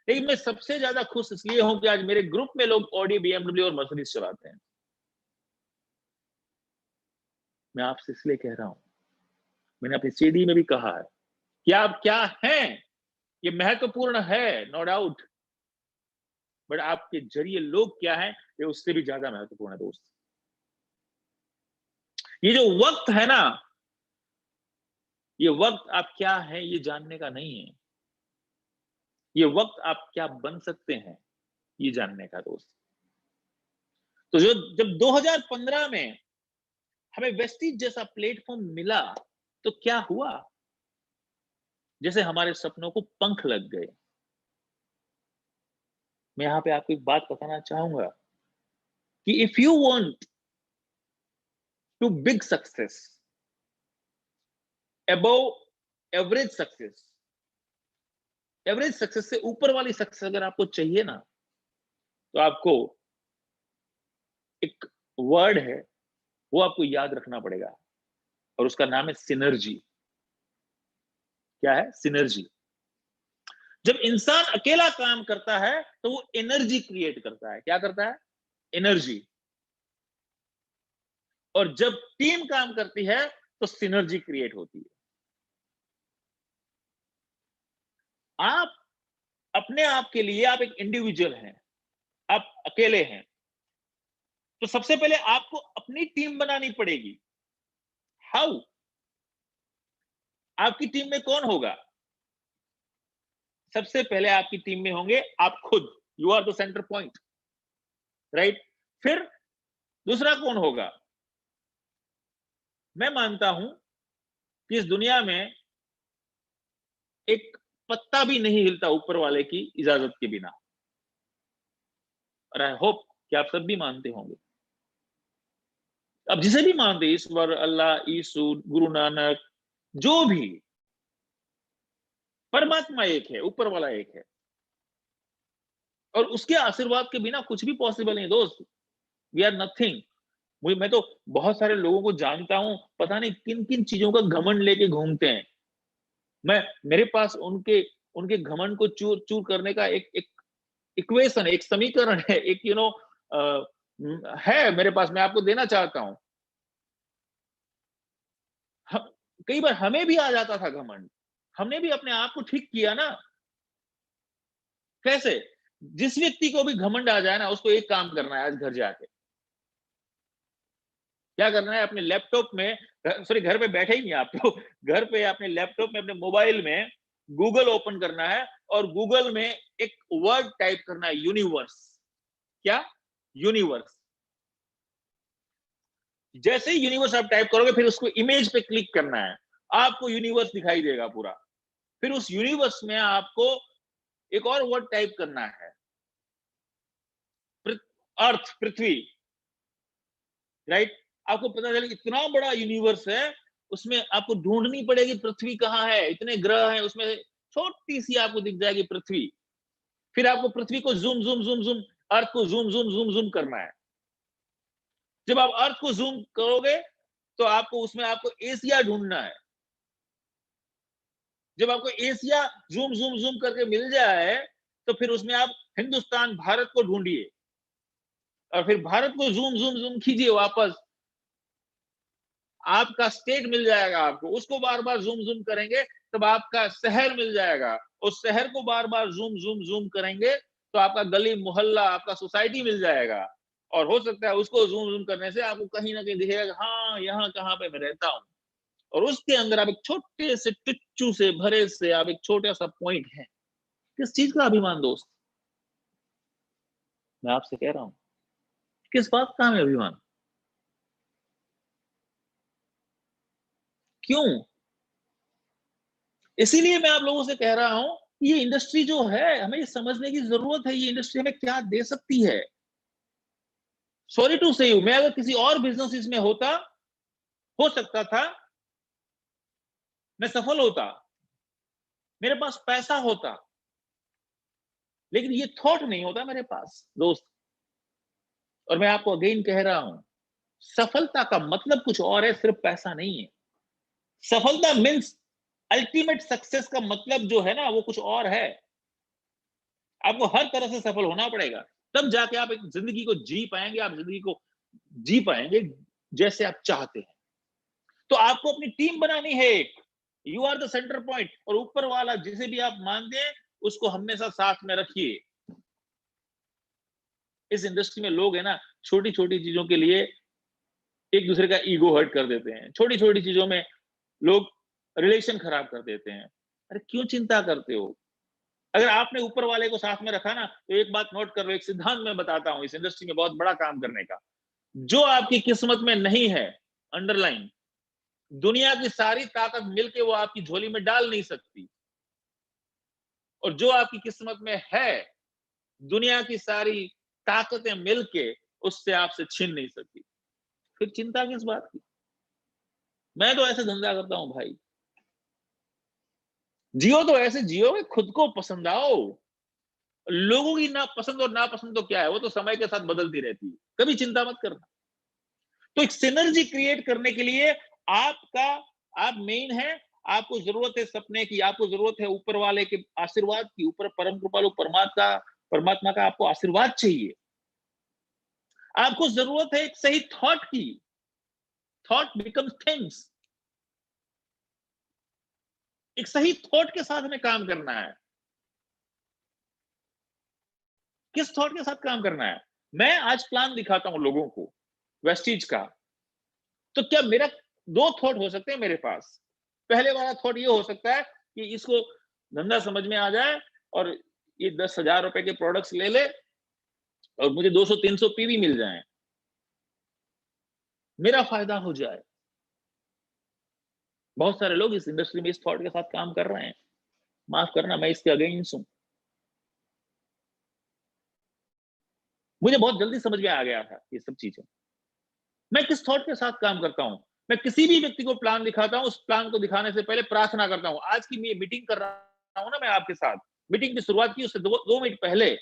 लेकिन मैं सबसे ज्यादा खुश इसलिए हूं कि आज मेरे ग्रुप में लोग ऑडी, बीएमडब्ल्यू और मर्सिडीज चलाते हैं। मैं आपसे इसलिए कह रहा हूं, मैंने अपनी सीडी में भी कहा है कि आप क्या हैं, ये महत्वपूर्ण है, नो डाउट, बट आपके जरिए लोग क्या हैं, ये उससे भी ज्यादा महत्वपूर्ण है दोस्त। ये जो वक्त है ना, ये वक्त आप क्या है ये जानने का नहीं है, ये वक्त आप क्या बन सकते हैं ये जानने का दोस्त। तो जो जब 2015 में हमें वेस्टीज जैसा प्लेटफॉर्म मिला, तो क्या हुआ, जैसे हमारे सपनों को पंख लग गए। मैं यहां पे आपको एक बात बताना चाहूंगा कि if you want to big success, above average success, average success से ऊपर वाली सक्सेस अगर आपको चाहिए ना, तो आपको एक वर्ड है, वो आपको याद रखना पड़ेगा, और उसका नाम है सिनर्जी। क्या है? सिनर्जी। जब इंसान अकेला काम करता है तो वो एनर्जी क्रिएट करता है। क्या करता है? एनर्जी। और जब टीम काम करती है तो सिनर्जी क्रिएट होती है। आप अपने आप के लिए, आप एक इंडिविजुअल हैं, आप अकेले हैं, तो सबसे पहले आपको अपनी टीम बनानी पड़ेगी। हाउ? आपकी टीम में कौन होगा? सबसे पहले आपकी टीम में होंगे आप खुद। You are the centre point, right? फिर दूसरा कौन होगा? मैं मानता हूं कि इस दुनिया में एक पत्ता भी नहीं हिलता ऊपर वाले की इजाजत के बिना, और आई होप कि आप सब भी मानते होंगे। अब जिसे भी मानते, ईश्वर, अल्लाह, यीशु, गुरु नानक, जो भी, परमात्मा एक है, ऊपर वाला एक है, और उसके आशीर्वाद के बिना कुछ भी पॉसिबल नहीं दोस्त। We are nothing. मैं तो बहुत सारे लोगों को जानता हूं, पता नहीं किन किन चीजों का घमंड लेके घूमते हैं। मैं मेरे पास उनके उनके घमंड को चूर चूर करने का एक एक इक्वेशन, एक समीकरण है, एक है मेरे पास, मैं आपको देना चाहता हूं। कई बार हमें भी आ जाता था घमंड, हमने भी अपने आप को ठीक किया ना। कैसे? जिस व्यक्ति को भी घमंड आ जाए ना, उसको एक काम करना है आज घर जाके। क्या करना है? अपने लैपटॉप में, सॉरी घर पे बैठे ही नहीं आप तो, घर पे अपने लैपटॉप में, अपने मोबाइल में गूगल ओपन करना है, और गूगल में एक वर्ड टाइप करना है, यूनिवर्स। क्या? यूनिवर्स। जैसे ही यूनिवर्स आप टाइप करोगे, फिर उसको इमेज पे क्लिक करना है, आपको यूनिवर्स दिखाई देगा पूरा। फिर उस यूनिवर्स में आपको एक और वर्ड टाइप करना है, अर्थ, पृथ्वी, राइट? आपको पता चले इतना बड़ा यूनिवर्स है, उसमें आपको ढूंढनी पड़ेगी पृथ्वी कहाँ है, इतने ग्रह हैं उसमें, छोटी सी आपको दिख जाएगी पृथ्वी। फिर आपको पृथ्वी को जूम जूम जूम जूम, अर्थ को जूम जूम जूम जूम करना है। जब आप अर्थ को जूम करोगे, तो आपको उसमें आपको एशिया ढूंढना है। जब आपको एशिया जूम जूम जूम करके मिल जाए, तो फिर उसमें आप हिंदुस्तान, भारत को ढूंढिए, और फिर भारत को जूम जूम जूम कीजिए वापस, आपका स्टेट मिल जाएगा आपको। उसको बार बार जूम जूम करेंगे, तब आपका शहर मिल जाएगा। उस शहर को बार बार जूम जूम जूम करेंगे, तो आपका गली मोहल्ला, आपका सोसाइटी मिल जाएगा। और हो सकता है उसको जूम जूम करने से आपको कहीं ना कहीं दिखेगा, हाँ यहाँ कहाँ पे मैं रहता हूँ। और उसके अंदर आप एक छोटे से टिच्चू से भरे से आप एक छोटा सा पॉइंट है। किस चीज का अभिमान दोस्त? मैं आपसे कह रहा हूं, किस बात का हमें अभिमान? क्यों? इसीलिए मैं आप लोगों से कह रहा हूं, ये इंडस्ट्री जो है, हमें ये समझने की जरूरत है, ये इंडस्ट्री हमें क्या दे सकती है। सॉरी टू से यू, मैं अगर किसी और बिजनेस इसमें होता, हो सकता था मैं सफल होता, मेरे पास पैसा होता, लेकिन ये थॉट नहीं होता मेरे पास दोस्त। और मैं आपको अगेन कह रहा हूं, सफलता का मतलब कुछ और है, सिर्फ पैसा नहीं है। सफलता मीन्स, अल्टीमेट सक्सेस का मतलब जो है ना, वो कुछ और है। आपको हर तरह से सफल होना पड़ेगा, तब जाके आप एक जिंदगी को जी पाएंगे, आप जिंदगी को जी पाएंगे जैसे आप चाहते हैं। तो आपको अपनी टीम बनानी है एक। You are the centre point, और ऊपर वाला जिसे भी आप मानते हैं, उसको हमेशा साथ में रखिए। इस इंडस्ट्री में लोग है ना, छोटी छोटी चीजों के लिए एक दूसरे का ईगो हर्ट कर देते हैं, छोटी छोटी चीजों में लोग रिलेशन खराब कर देते हैं। अरे क्यों चिंता करते हो? अगर आपने ऊपर वाले को साथ में रखा ना, तो एक बात नोट कर लो, एक सिद्धांत मैं बताता हूं इस इंडस्ट्री में बहुत बड़ा काम करने का। जो आपकी किस्मत में नहीं है, अंडरलाइन, दुनिया की सारी ताकत मिलके वो आपकी झोली में डाल नहीं सकती। और जो आपकी किस्मत में है, दुनिया की सारी ताकतें मिलके उससे आपसे छीन नहीं सकती। फिर चिंता किस बात की? मैं तो ऐसे धंधा करता हूं भाई। जियो तो ऐसे जियो कि खुद को पसंद आओ। लोगों की ना पसंद और नापसंद तो क्या है, वो तो समय के साथ बदलती रहती है, कभी चिंता मत करना। तो एक सिनर्जी क्रिएट करने के लिए आपका, आप मेन है, आपको जरूरत है सपने की, आपको जरूरत है ऊपर वाले के आशीर्वाद की, ऊपर परम कृपालु परमात्मा का आपको आशीर्वाद चाहिए। आपको जरूरत है एक सही थॉट की। Thought becomes things. एक सही थॉट के साथ हमें काम करना है। किस थॉट के साथ काम करना है? मैं आज प्लान दिखाता हूं लोगों को वेस्टीज का, तो क्या मेरा दो थॉट हो सकते हैं मेरे पास। पहले वाला थॉट ये हो सकता है कि इसको धंधा समझ में आ जाए और ये 10,000 रुपए के प्रोडक्ट्स ले ले और मुझे 200-300 पीवी मिल जाए, मेरा फायदा हो जाए। बहुत सारे लोग इस इंडस्ट्री में इस थॉट के साथ काम कर रहे हैं। माफ करना, मैं इसके अगेंस्ट हूं। मुझे बहुत जल्दी समझ में आ गया था ये सब चीजें। मैं किस थॉट के साथ काम करता हूं। मैं किसी भी व्यक्ति को प्लान दिखाता हूं, उस प्लान को दिखाने से पहले प्रार्थना करता हूं। आज की मीटिंग कर रहा हूं ना मैं आपके साथ, मीटिंग की शुरुआत की उससे 2 मिनट पहले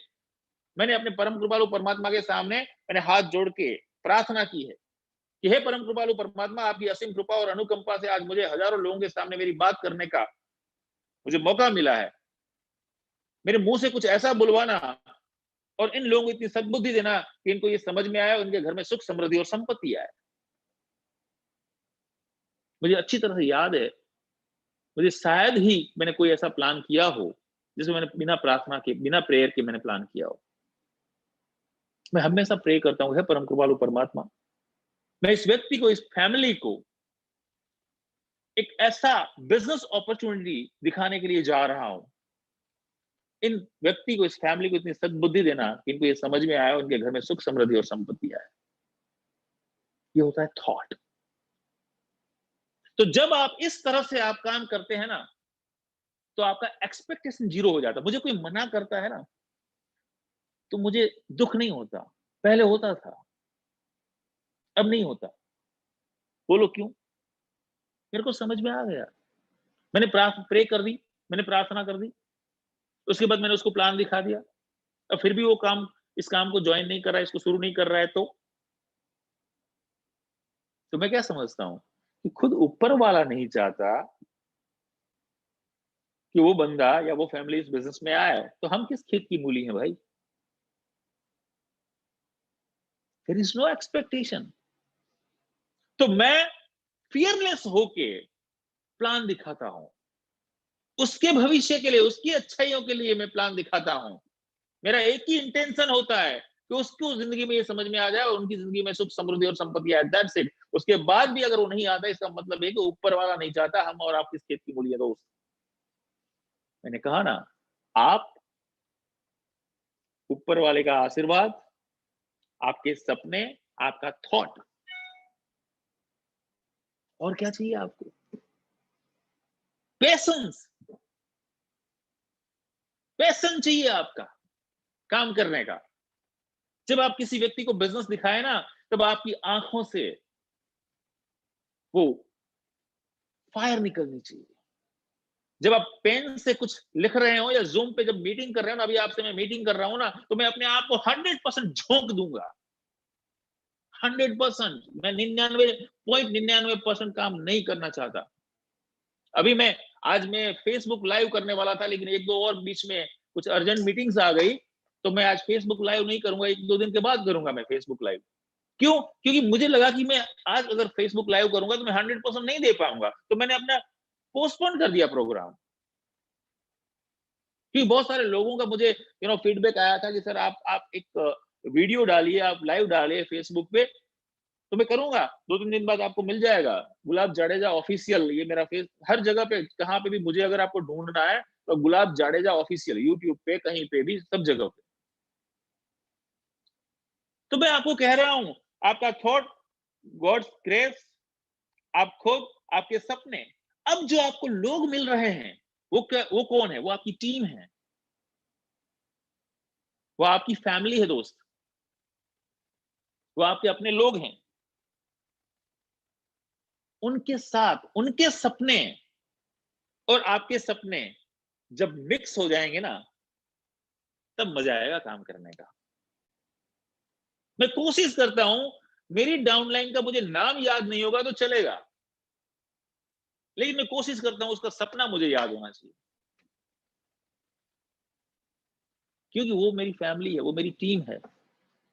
मैंने अपने परम कृपालु परमात्मा के सामने मैंने हाथ जोड़ के प्रार्थना की है कि हे परम कृपालु परमात्मा, आपकी असीम कृपा और अनुकंपा से आज मुझे हजारों लोगों के सामने मेरी बात करने का मुझे मौका मिला है। मेरे मुंह से कुछ ऐसा बुलवाना और इन लोगों को इतनी सद्बुद्धि देना कि इनको ये समझ में आया, उनके घर में सुख समृद्धि और संपत्ति आए। मुझे अच्छी तरह से याद है, मुझे शायद ही मैंने कोई ऐसा प्लान किया हो जिसमें मैंने बिना प्रार्थना के, बिना प्रेयर के मैंने प्लान किया हो। मैं हमेशा प्रे करता हूं, हे परम कृपालु परमात्मा, मैं इस व्यक्ति को, इस फैमिली को एक ऐसा बिजनेस अपॉर्चुनिटी दिखाने के लिए जा रहा हूं। इन व्यक्ति को, इस फैमिली को इतनी सद्बुद्धि देना कि इनको ये समझ में आया, उनके घर में सुख समृद्धि और संपत्ति आए। ये होता है थॉट। तो जब आप इस तरह से आप काम करते हैं ना, तो आपका एक्सपेक्टेशन जीरो हो जाता है। मुझे कोई मना करता है ना, तो मुझे दुख नहीं होता। पहले होता था, अब नहीं होता। बोलो क्यों? मेरे को समझ में आ गया। मैंने प्रे कर दी, मैंने प्रार्थना कर दी, उसके बाद मैंने उसको प्लान दिखा दिया। अब फिर भी वो काम, इस काम को ज्वाइन नहीं कर रहा है, इसको शुरू नहीं कर रहा है, तो मैं क्या समझता हूं कि खुद ऊपर वाला नहीं चाहता कि वो बंदा या वो फैमिली इस बिजनेस में आए, तो हम किस खेत की मूली हैं भाई। There is no expectation. तो मैं फियरलेस होके प्लान दिखाता हूं, उसके भविष्य के लिए, उसकी अच्छाइयों के लिए मैं प्लान दिखाता हूं। मेरा एक ही इंटेंशन होता है कि उसको जिंदगी में ये समझ में आ जाए और उनकी जिंदगी में सुख समृद्धि और संपत्ति आए, दैट्स इट। उसके बाद भी अगर वो नहीं आता, इसका मतलब है कि ऊपर वाला नहीं चाहता हम और आप किस खेत की मूली है दोस्त। मैंने कहा ना, आप, ऊपर वाले का आशीर्वाद, आपके सपने, आपका थॉट, और क्या चाहिए आपको? पेशेंस, पैशन चाहिए आपका काम करने का। जब आप किसी व्यक्ति को बिजनेस दिखाए ना, तब आपकी आंखों से वो फायर निकलनी चाहिए। जब आप पेन से कुछ लिख रहे हो या जूम पे जब मीटिंग कर रहे हो ना, अभी आपसे मैं मीटिंग कर रहा हूं ना, तो मैं अपने आप को 100% झोंक दूंगा। 100%। मैं 99.99% काम नहीं करना चाहता। अभी मैं, आज मैं फेसबुक लाइव करने वाला था, लेकिन एक दो और बीच में कुछ अर्जेंट मीटिंग्स आ गई, तो मैं आज फेसबुक लाइव नहीं करूंगा, एक दो दिन के बाद करूंगा मैं फेसबुक लाइव। क्यों? क्योंकि मुझे लगा कि मैं आज अगर फेसबुक लाइव करूंगा तो मैं 100% नहीं दे पाऊंगा, तो मैंने अपना पोस्टपोन कर दिया प्रोग्राम। क्योंकि बहुत सारे लोगों का मुझे फीडबैक आया था कि सर आप एक वीडियो डालिए, आप लाइव डालिए फेसबुक पे, तो मैं करूंगा। 2-3 दिन बाद आपको मिल जाएगा, गुलाब जाडेजा ऑफिशियल, ये मेरा फेस हर जगह पे, कहाँ पे भी मुझे अगर आपको ढूंढना है तो गुलाब जाडेजा ऑफिशियल, यूट्यूब पे, कहीं पे भी, सब जगह पे। तो मैं आपको कह रहा हूं, आपका थॉट, गॉड्स ग्रेस, आप खुद, आपके सपने। अब जो आपको लोग मिल रहे हैं, वो कौन है? वो आपकी टीम है, वो आपकी फैमिली है दोस्त, वो आपके अपने लोग हैं। उनके साथ उनके सपने और आपके सपने जब मिक्स हो जाएंगे ना, तब मजा आएगा काम करने का। मैं कोशिश करता हूं, मेरी डाउनलाइन का मुझे नाम याद नहीं होगा तो चलेगा, लेकिन मैं कोशिश करता हूं उसका सपना मुझे याद होना चाहिए, क्योंकि वो मेरी फैमिली है, वो मेरी टीम है।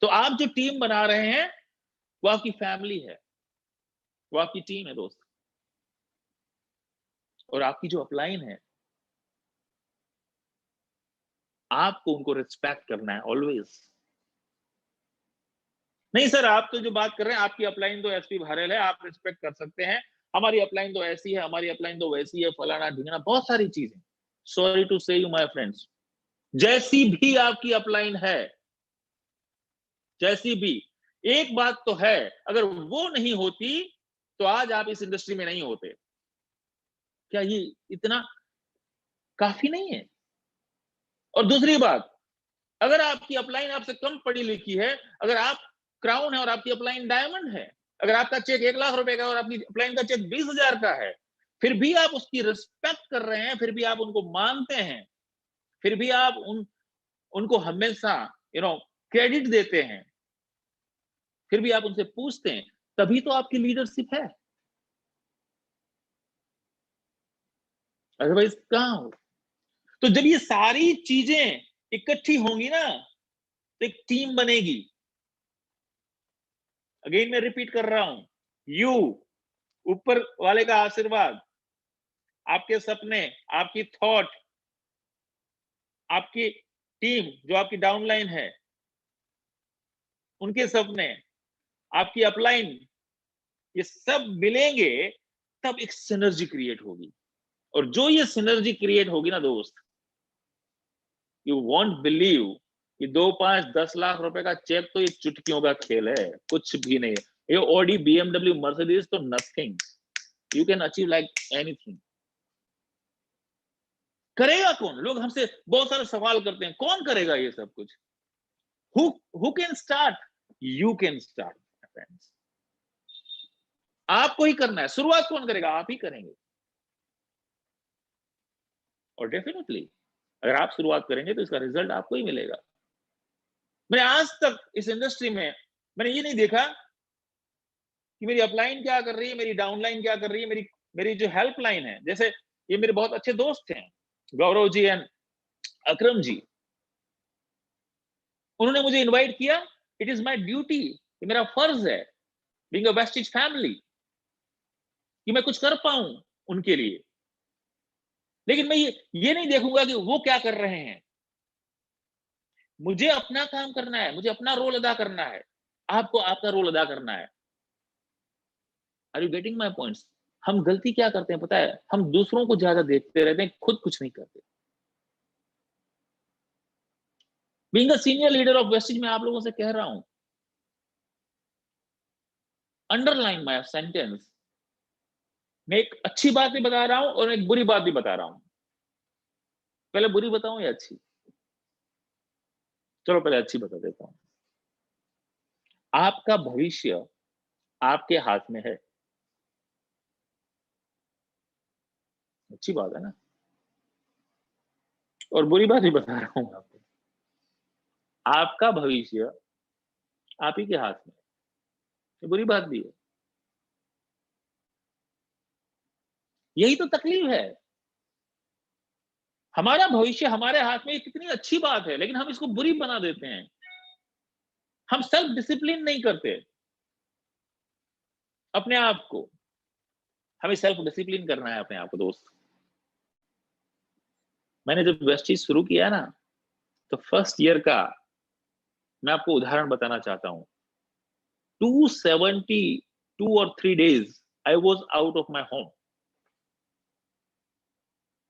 तो आप जो टीम बना रहे हैं, वो आपकी फैमिली है, वो आपकी टीम है दोस्त। और आपकी जो अपलाइन है, आपको उनको रिस्पेक्ट करना है ऑलवेज। नहीं सर, आप तो जो बात कर रहे हैं, आपकी अपलाइन तो एसपी भारल है, आप रिस्पेक्ट कर सकते हैं। हमारी अपलाइन तो ऐसी है, हमारी अपलाइन तो वैसी है, फलाना ढिंगना, बहुत सारी चीजें। सॉरी टू से यू माय फ्रेंड्स, जैसी भी आपकी अपलाइन है, जैसी भी, एक बात तो है, अगर वो नहीं होती तो आज आप इस इंडस्ट्री में नहीं होते। क्या ये इतना काफी नहीं है? और दूसरी बात, अगर आपकी अपलाइन आपसे कम पढ़ी लिखी है, अगर आप क्राउन है और आपकी अपलाइन डायमंड है, अगर आपका चेक 1 लाख रुपए का और आपकी अपलाइन का चेक 20,000 का है, फिर भी आप उसकी रिस्पेक्ट कर रहे हैं, फिर भी आप उनको मानते हैं, फिर भी आप उनको हमेशा क्रेडिट देते हैं, फिर भी आप उनसे पूछते हैं, तभी तो आपकी लीडरशिप है। अदरवाइज कहां हो? तो जब ये सारी चीजें इकट्ठी होंगी ना, तो एक टीम बनेगी। अगेन मैं रिपीट कर रहा हूं, यू, ऊपर वाले का आशीर्वाद, आपके सपने, आपकी थॉट, आपकी टीम जो आपकी डाउनलाइन है, उनके सपने, आपकी अपलाइन, ये सब मिलेंगे, तब एक सिनर्जी क्रिएट होगी। और जो ये सिनर्जी क्रिएट होगी ना दोस्त, यू वॉन्ट बिलीव कि 2, 5, 10 लाख रुपए का चेक तो ये चुटकियों का खेल है, कुछ भी नहीं है। ये ऑडी, बीएमडब्ल्यू, मर्सिडीज तो nothing, you can achieve like anything. करेगा कौन? लोग हमसे बहुत सारे सवाल करते हैं, कौन करेगा ये सब कुछ? Who can start? You can start friends. आपको ही करना है। शुरुआत कौन करेगा? आप ही करेंगे। और डेफिनेटली अगर आप शुरुआत करेंगे तो इसका रिजल्ट आपको ही मिलेगा। मैं आज तक इस इंडस्ट्री में मैंने ये नहीं देखा कि मेरी अपलाइन क्या कर रही है, मेरी डाउनलाइन क्या कर रही है, मेरी जो हेल्पलाइन है, जैसे ये मेरे बहुत अच्छे दोस्त हैं, गौरव जी एंड अकरम जी, उन्होंने मुझे इनवाइट किया। इट इज माय ड्यूटी, ये मेरा फर्ज है, बीइंग अ वेस्टिज फैमिली, कि मैं कुछ कर पाऊं उनके लिए। लेकिन मैं ये नहीं देखूंगा कि वो क्या कर रहे हैं। मुझे अपना काम करना है, मुझे अपना रोल अदा करना है, आपको आपका रोल अदा करना है। Are you getting my points? हम गलती क्या करते हैं पता है? हम दूसरों को ज्यादा देखते रहते हैं, खुद कुछ नहीं करते। Being a senior leader of Vestige, मैं आप लोगों से कह रहा हूं, अंडरलाइन माय सेंटेंस। मैं एक अच्छी बात भी बता रहा हूं और एक बुरी बात भी बता रहा हूं। पहले बुरी बताऊं या अच्छी? चलो पहले अच्छी बता देता हूं। आपका भविष्य आपके हाथ में है। अच्छी बात है ना? और बुरी बात भी बता रहा हूं आपको, आपका भविष्य आप ही के हाथ में है। ये बुरी बात भी है। यही तो तकलीफ है। हमारा भविष्य हमारे हाथ में, कितनी अच्छी बात है, लेकिन हम इसको बुरी बना देते हैं। हम सेल्फ डिसिप्लिन नहीं करते अपने आप को। हमें सेल्फ डिसिप्लिन करना है अपने आप को दोस्त। मैंने जब वेस्टीज शुरू किया ना, तो फर्स्ट ईयर का मैं आपको उदाहरण बताना चाहता हूं। 272 और 3 days I was out of my home.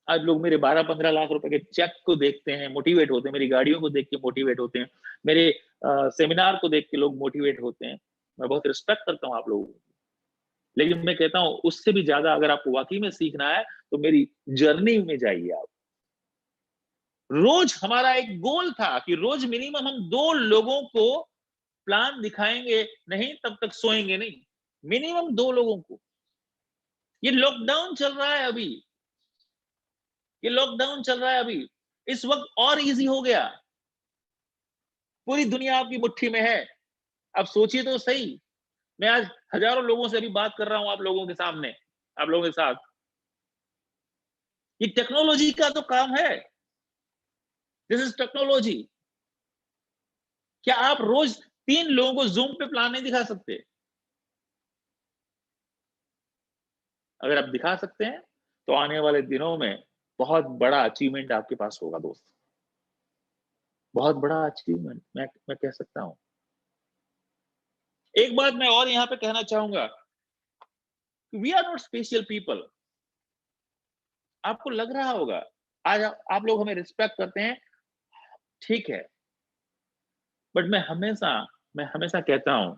आज लोग मेरे 12-15 लाख रुपए के चेक को देखते हैं, मोटिवेट होते हैं, मेरी गाड़ियों को देख के मोटिवेट होते हैं, मेरे सेमिनार को देख के लोग मोटिवेट होते हैं। मैं बहुत रिस्पेक्ट करता हूँ आप लोगों को। लेकिन मैं कहता हूं, उससे भी ज्यादा अगर आपको वाकई में सीखना है तो मेरी जर्नी में जाइए आप। रोज हमारा एक गोल था कि रोज मिनिमम हम 2 लोगों को प्लान दिखाएंगे, नहीं तब तक सोएंगे नहीं। मिनिमम 2 लोगों को। ये लॉकडाउन चल रहा है अभी, ये लॉकडाउन चल रहा है अभी, इस वक्त और इजी हो गया। पूरी दुनिया आपकी मुट्ठी में है। अब सोचिए तो सही, मैं आज हजारों लोगों से अभी बात कर रहा हूं आप लोगों के सामने, आप लोगों के साथ। ये टेक्नोलॉजी का तो काम है। This is technology. क्या आप रोज 3 लोगों को जूम पे प्लान नहीं दिखा सकते? अगर आप दिखा सकते हैं तो आने वाले दिनों में बहुत बड़ा अचीवमेंट आपके पास होगा दोस्त। बहुत बड़ा अचीवमेंट मैं कह सकता हूं। एक बात मैं और यहां पे कहना चाहूंगा, we are not special people. आपको लग रहा होगा आज आप लोग हमें रिस्पेक्ट करते हैं, ठीक है, बट मैं हमेशा कहता हूं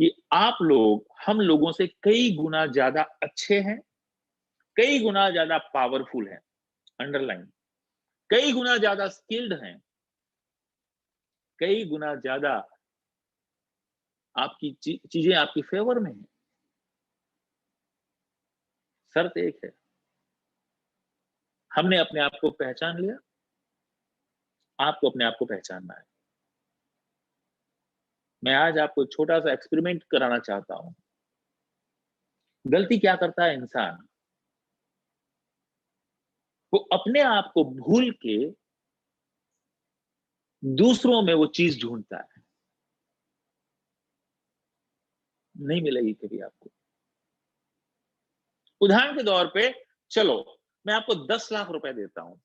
कि आप लोग हम लोगों से कई गुना ज्यादा अच्छे हैं, कई गुना ज्यादा पावरफुल हैं, अंडरलाइन, कई गुना ज्यादा स्किल्ड हैं, कई गुना ज्यादा आपकी चीजें आपकी फेवर में हैं। शर्त एक है, हमने अपने आप को पहचान लिया, आपको अपने आप को पहचानना है। मैं आज आपको छोटा सा एक्सपेरिमेंट कराना चाहता हूं। गलती क्या करता है इंसान, वो अपने आप को भूल के दूसरों में वो चीज ढूंढता है, नहीं मिलेगी कभी आपको। उदाहरण के तौर पे चलो मैं आपको 10 लाख रुपए देता हूं,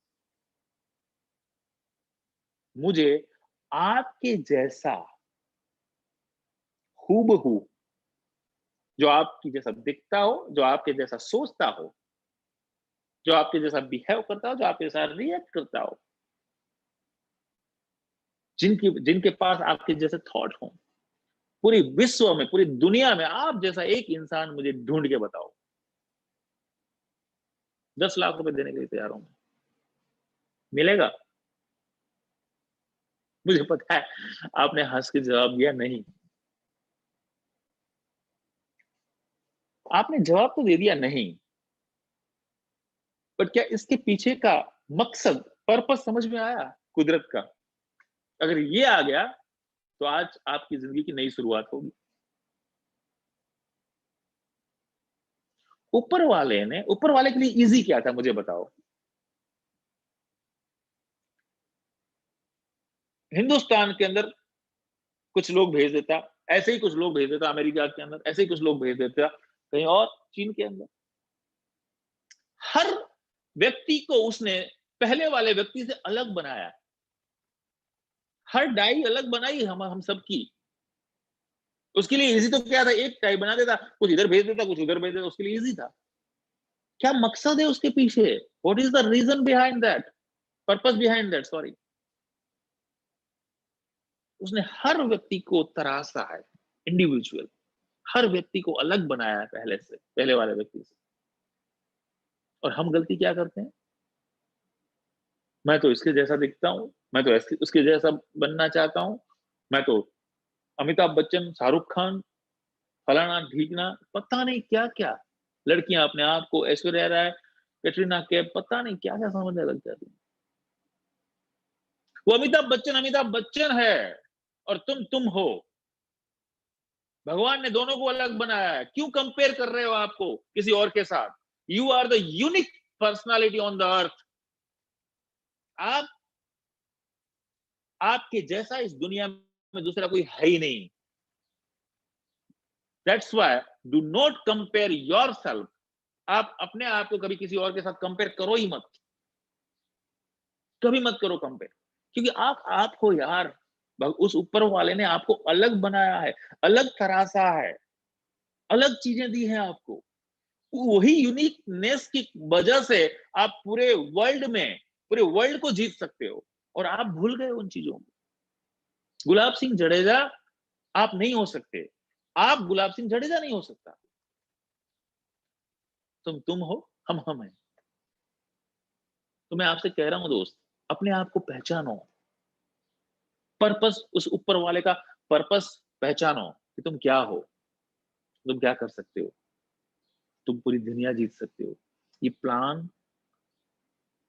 मुझे आपके जैसा हूबहू, जो आपकी जैसा दिखता हो, जो आपके जैसा सोचता हो, जो आपके जैसा बिहेव करता हो, जो आपके जैसा रिएक्ट करता हो, जिनके पास आपके जैसे थॉट हो, पूरी विश्व में, पूरी दुनिया में आप जैसा एक इंसान मुझे ढूंढ के बताओ। 10 लाख रुपए देने के लिए तैयार हूं मैं। मिलेगा? मुझे पता है आपने हंस के जवाब दिया नहीं। आपने जवाब तो दे दिया नहीं, बट क्या इसके पीछे का मकसद, पर्पस समझ में आया कुदरत का? अगर ये आ गया तो आज आपकी जिंदगी की नई शुरुआत होगी। ऊपर वाले के लिए इजी क्या था मुझे बताओ? हिंदुस्तान के अंदर कुछ लोग भेज देता, ऐसे ही कुछ लोग भेज देता अमेरिका के अंदर, ऐसे ही कुछ लोग भेज देता कहीं और, चीन के अंदर। हर व्यक्ति को उसने पहले वाले व्यक्ति से अलग बनाया, हर डाई अलग बनाई हम सबकी। उसके लिए इजी तो क्या था, एक डाई बना देता, कुछ इधर भेज देता, कुछ उधर भेज देता, उसके लिए इजी था। क्या मकसद है उसके पीछे? What is the reason behind that, purpose behind that, sorry. उसने हर व्यक्ति को तराशा है, इंडिविजुअल, हर व्यक्ति को अलग बनाया है पहले से, पहले वाले व्यक्ति से। और हम गलती क्या करते हैं, मैं तो इसके जैसा दिखता हूं, मैं तो उसके जैसा बनना चाहता हूं, मैं तो अमिताभ बच्चन, शाहरुख खान, फलाना ढीकना, पता नहीं क्या क्या। लड़कियां अपने आप को ऐश्वर्या राय, कैटरीना कैफ, पता नहीं क्या क्या समझने लग जाती है। वो अमिताभ बच्चन है और तुम हो। भगवान ने दोनों को अलग बनाया है, क्यों कंपेयर कर रहे हो आपको किसी और के साथ? You are the unique personality on the earth. आप आपके जैसा इस दुनिया में दूसरा कोई है ही नहीं। That's why do not compare your self. आप अपने आप को कभी किसी और के साथ कंपेयर करो ही मत, कभी मत करो कंपेयर, क्योंकि आप हो यार। उस ऊपर वाले ने आपको अलग बनाया है, अलग तराशा है, अलग चीजें दी हैं आपको। वही यूनिकनेस की वजह से आप पूरे वर्ल्ड को जीत सकते हो, और आप भूल गए उन चीजों को। गुलाब सिंह जडेजा आप नहीं हो सकते, आप गुलाब सिंह जडेजा नहीं हो सकता। तुम हो, हम हैं। तो मैं आपसे कह रहा हूं दोस्त, अपने आप को पहचानो, पर्पस, उस ऊपर वाले का पर्पस पहचानो कि तुम क्या हो, तुम क्या कर सकते हो, तुम पूरी दुनिया जीत सकते हो। ये प्लान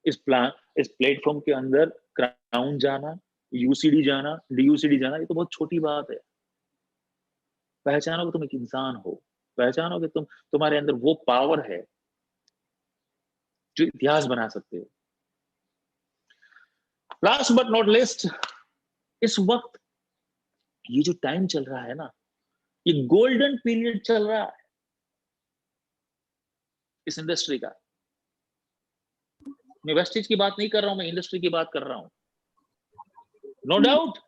इस प्लेटफॉर्म के अंदर क्राउन जाना, यूसीडी जाना, डीयूसीडी जाना, ये तो बहुत छोटी बात है। पहचानो कि तुम एक इंसान हो, पहचानो कि तुम्हारे अंदर वो पावर है जो इतिहास बना सकते हो। लास्ट बट नॉट लिस्ट, इस वक्त ये जो टाइम चल रहा है ना, ये गोल्डन पीरियड चल रहा है इस इंडस्ट्री का। मैं वेस्टेज की बात नहीं कर रहा हूं, मैं इंडस्ट्री की बात कर रहा हूं। नो डाउट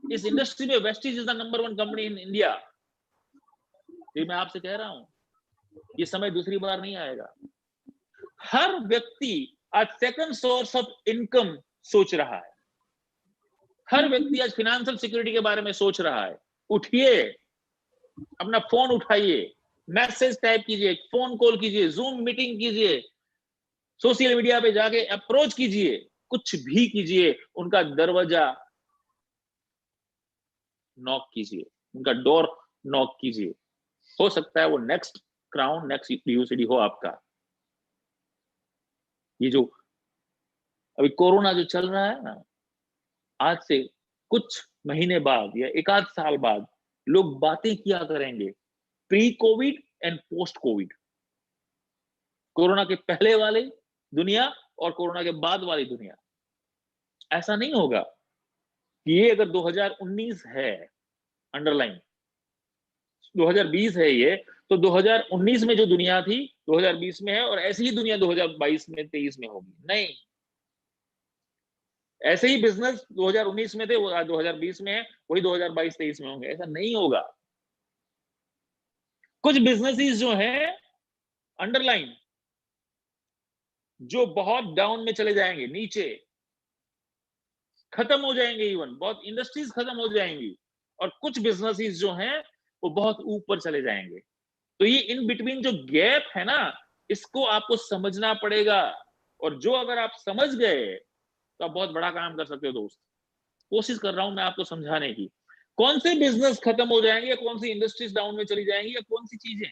इस इंडस्ट्री में Vestige is the number 1 company in India. ये मैं आपसे कह रहा हूं, ये समय दूसरी बार नहीं आएगा। हर व्यक्ति आज सेकंड सोर्स ऑफ इनकम सोच रहा है। हर व्यक्ति आज फाइनेंशियल सिक्योरिटी के बारे में सोच रहा है। उठिए, अपना फोन उठाइए, मैसेज टाइप कीजिए, फोन कॉल कीजिए, जूम मीटिंग कीजिए, सोशल मीडिया पे जाके अप्रोच कीजिए, कुछ भी कीजिए, उनका दरवाजा नॉक कीजिए, उनका डोर नॉक कीजिए। हो सकता है वो नेक्स्ट क्राउन, नेक्स्ट यूसीडी हो आपका। ये जो अभी कोरोना जो चल रहा है ना, आज से कुछ महीने बाद या एक आध साल बाद लोग बातें किया करेंगे pre Covid and post Covid. Corona के पहले वाली दुनिया और कोरोना के बाद वाली दुनिया। ऐसा नहीं होगा कि ये अगर 2019 है, अंडरलाइन 2020 है ये, तो 2019 में जो दुनिया थी 2020 में है, और ऐसी ही दुनिया 2022 में 23 में होगी। नहीं, ऐसे ही बिजनेस 2019 में थे वो 2020 में है, वही 2022-23 में होंगे। ऐसा नहीं होगा। कुछ बिजनेसेस जो हैं अंडरलाइन, जो बहुत डाउन में चले जाएंगे, नीचे खत्म हो जाएंगे, इवन बहुत इंडस्ट्रीज खत्म हो जाएंगी, और कुछ बिजनेसेस जो हैं वो बहुत ऊपर चले जाएंगे। तो ये इन बिटवीन जो गैप है ना, इसको आपको समझना पड़ेगा। और जो अगर आप समझ गए तो आप बहुत बड़ा काम कर सकते हो दोस्त। कोशिश कर रहा हूं मैं आपको समझाने की। कौन से बिजनेस खत्म हो जाएंगे, या कौन सी इंडस्ट्रीज डाउन में चली जाएंगी, या कौन सी चीजें,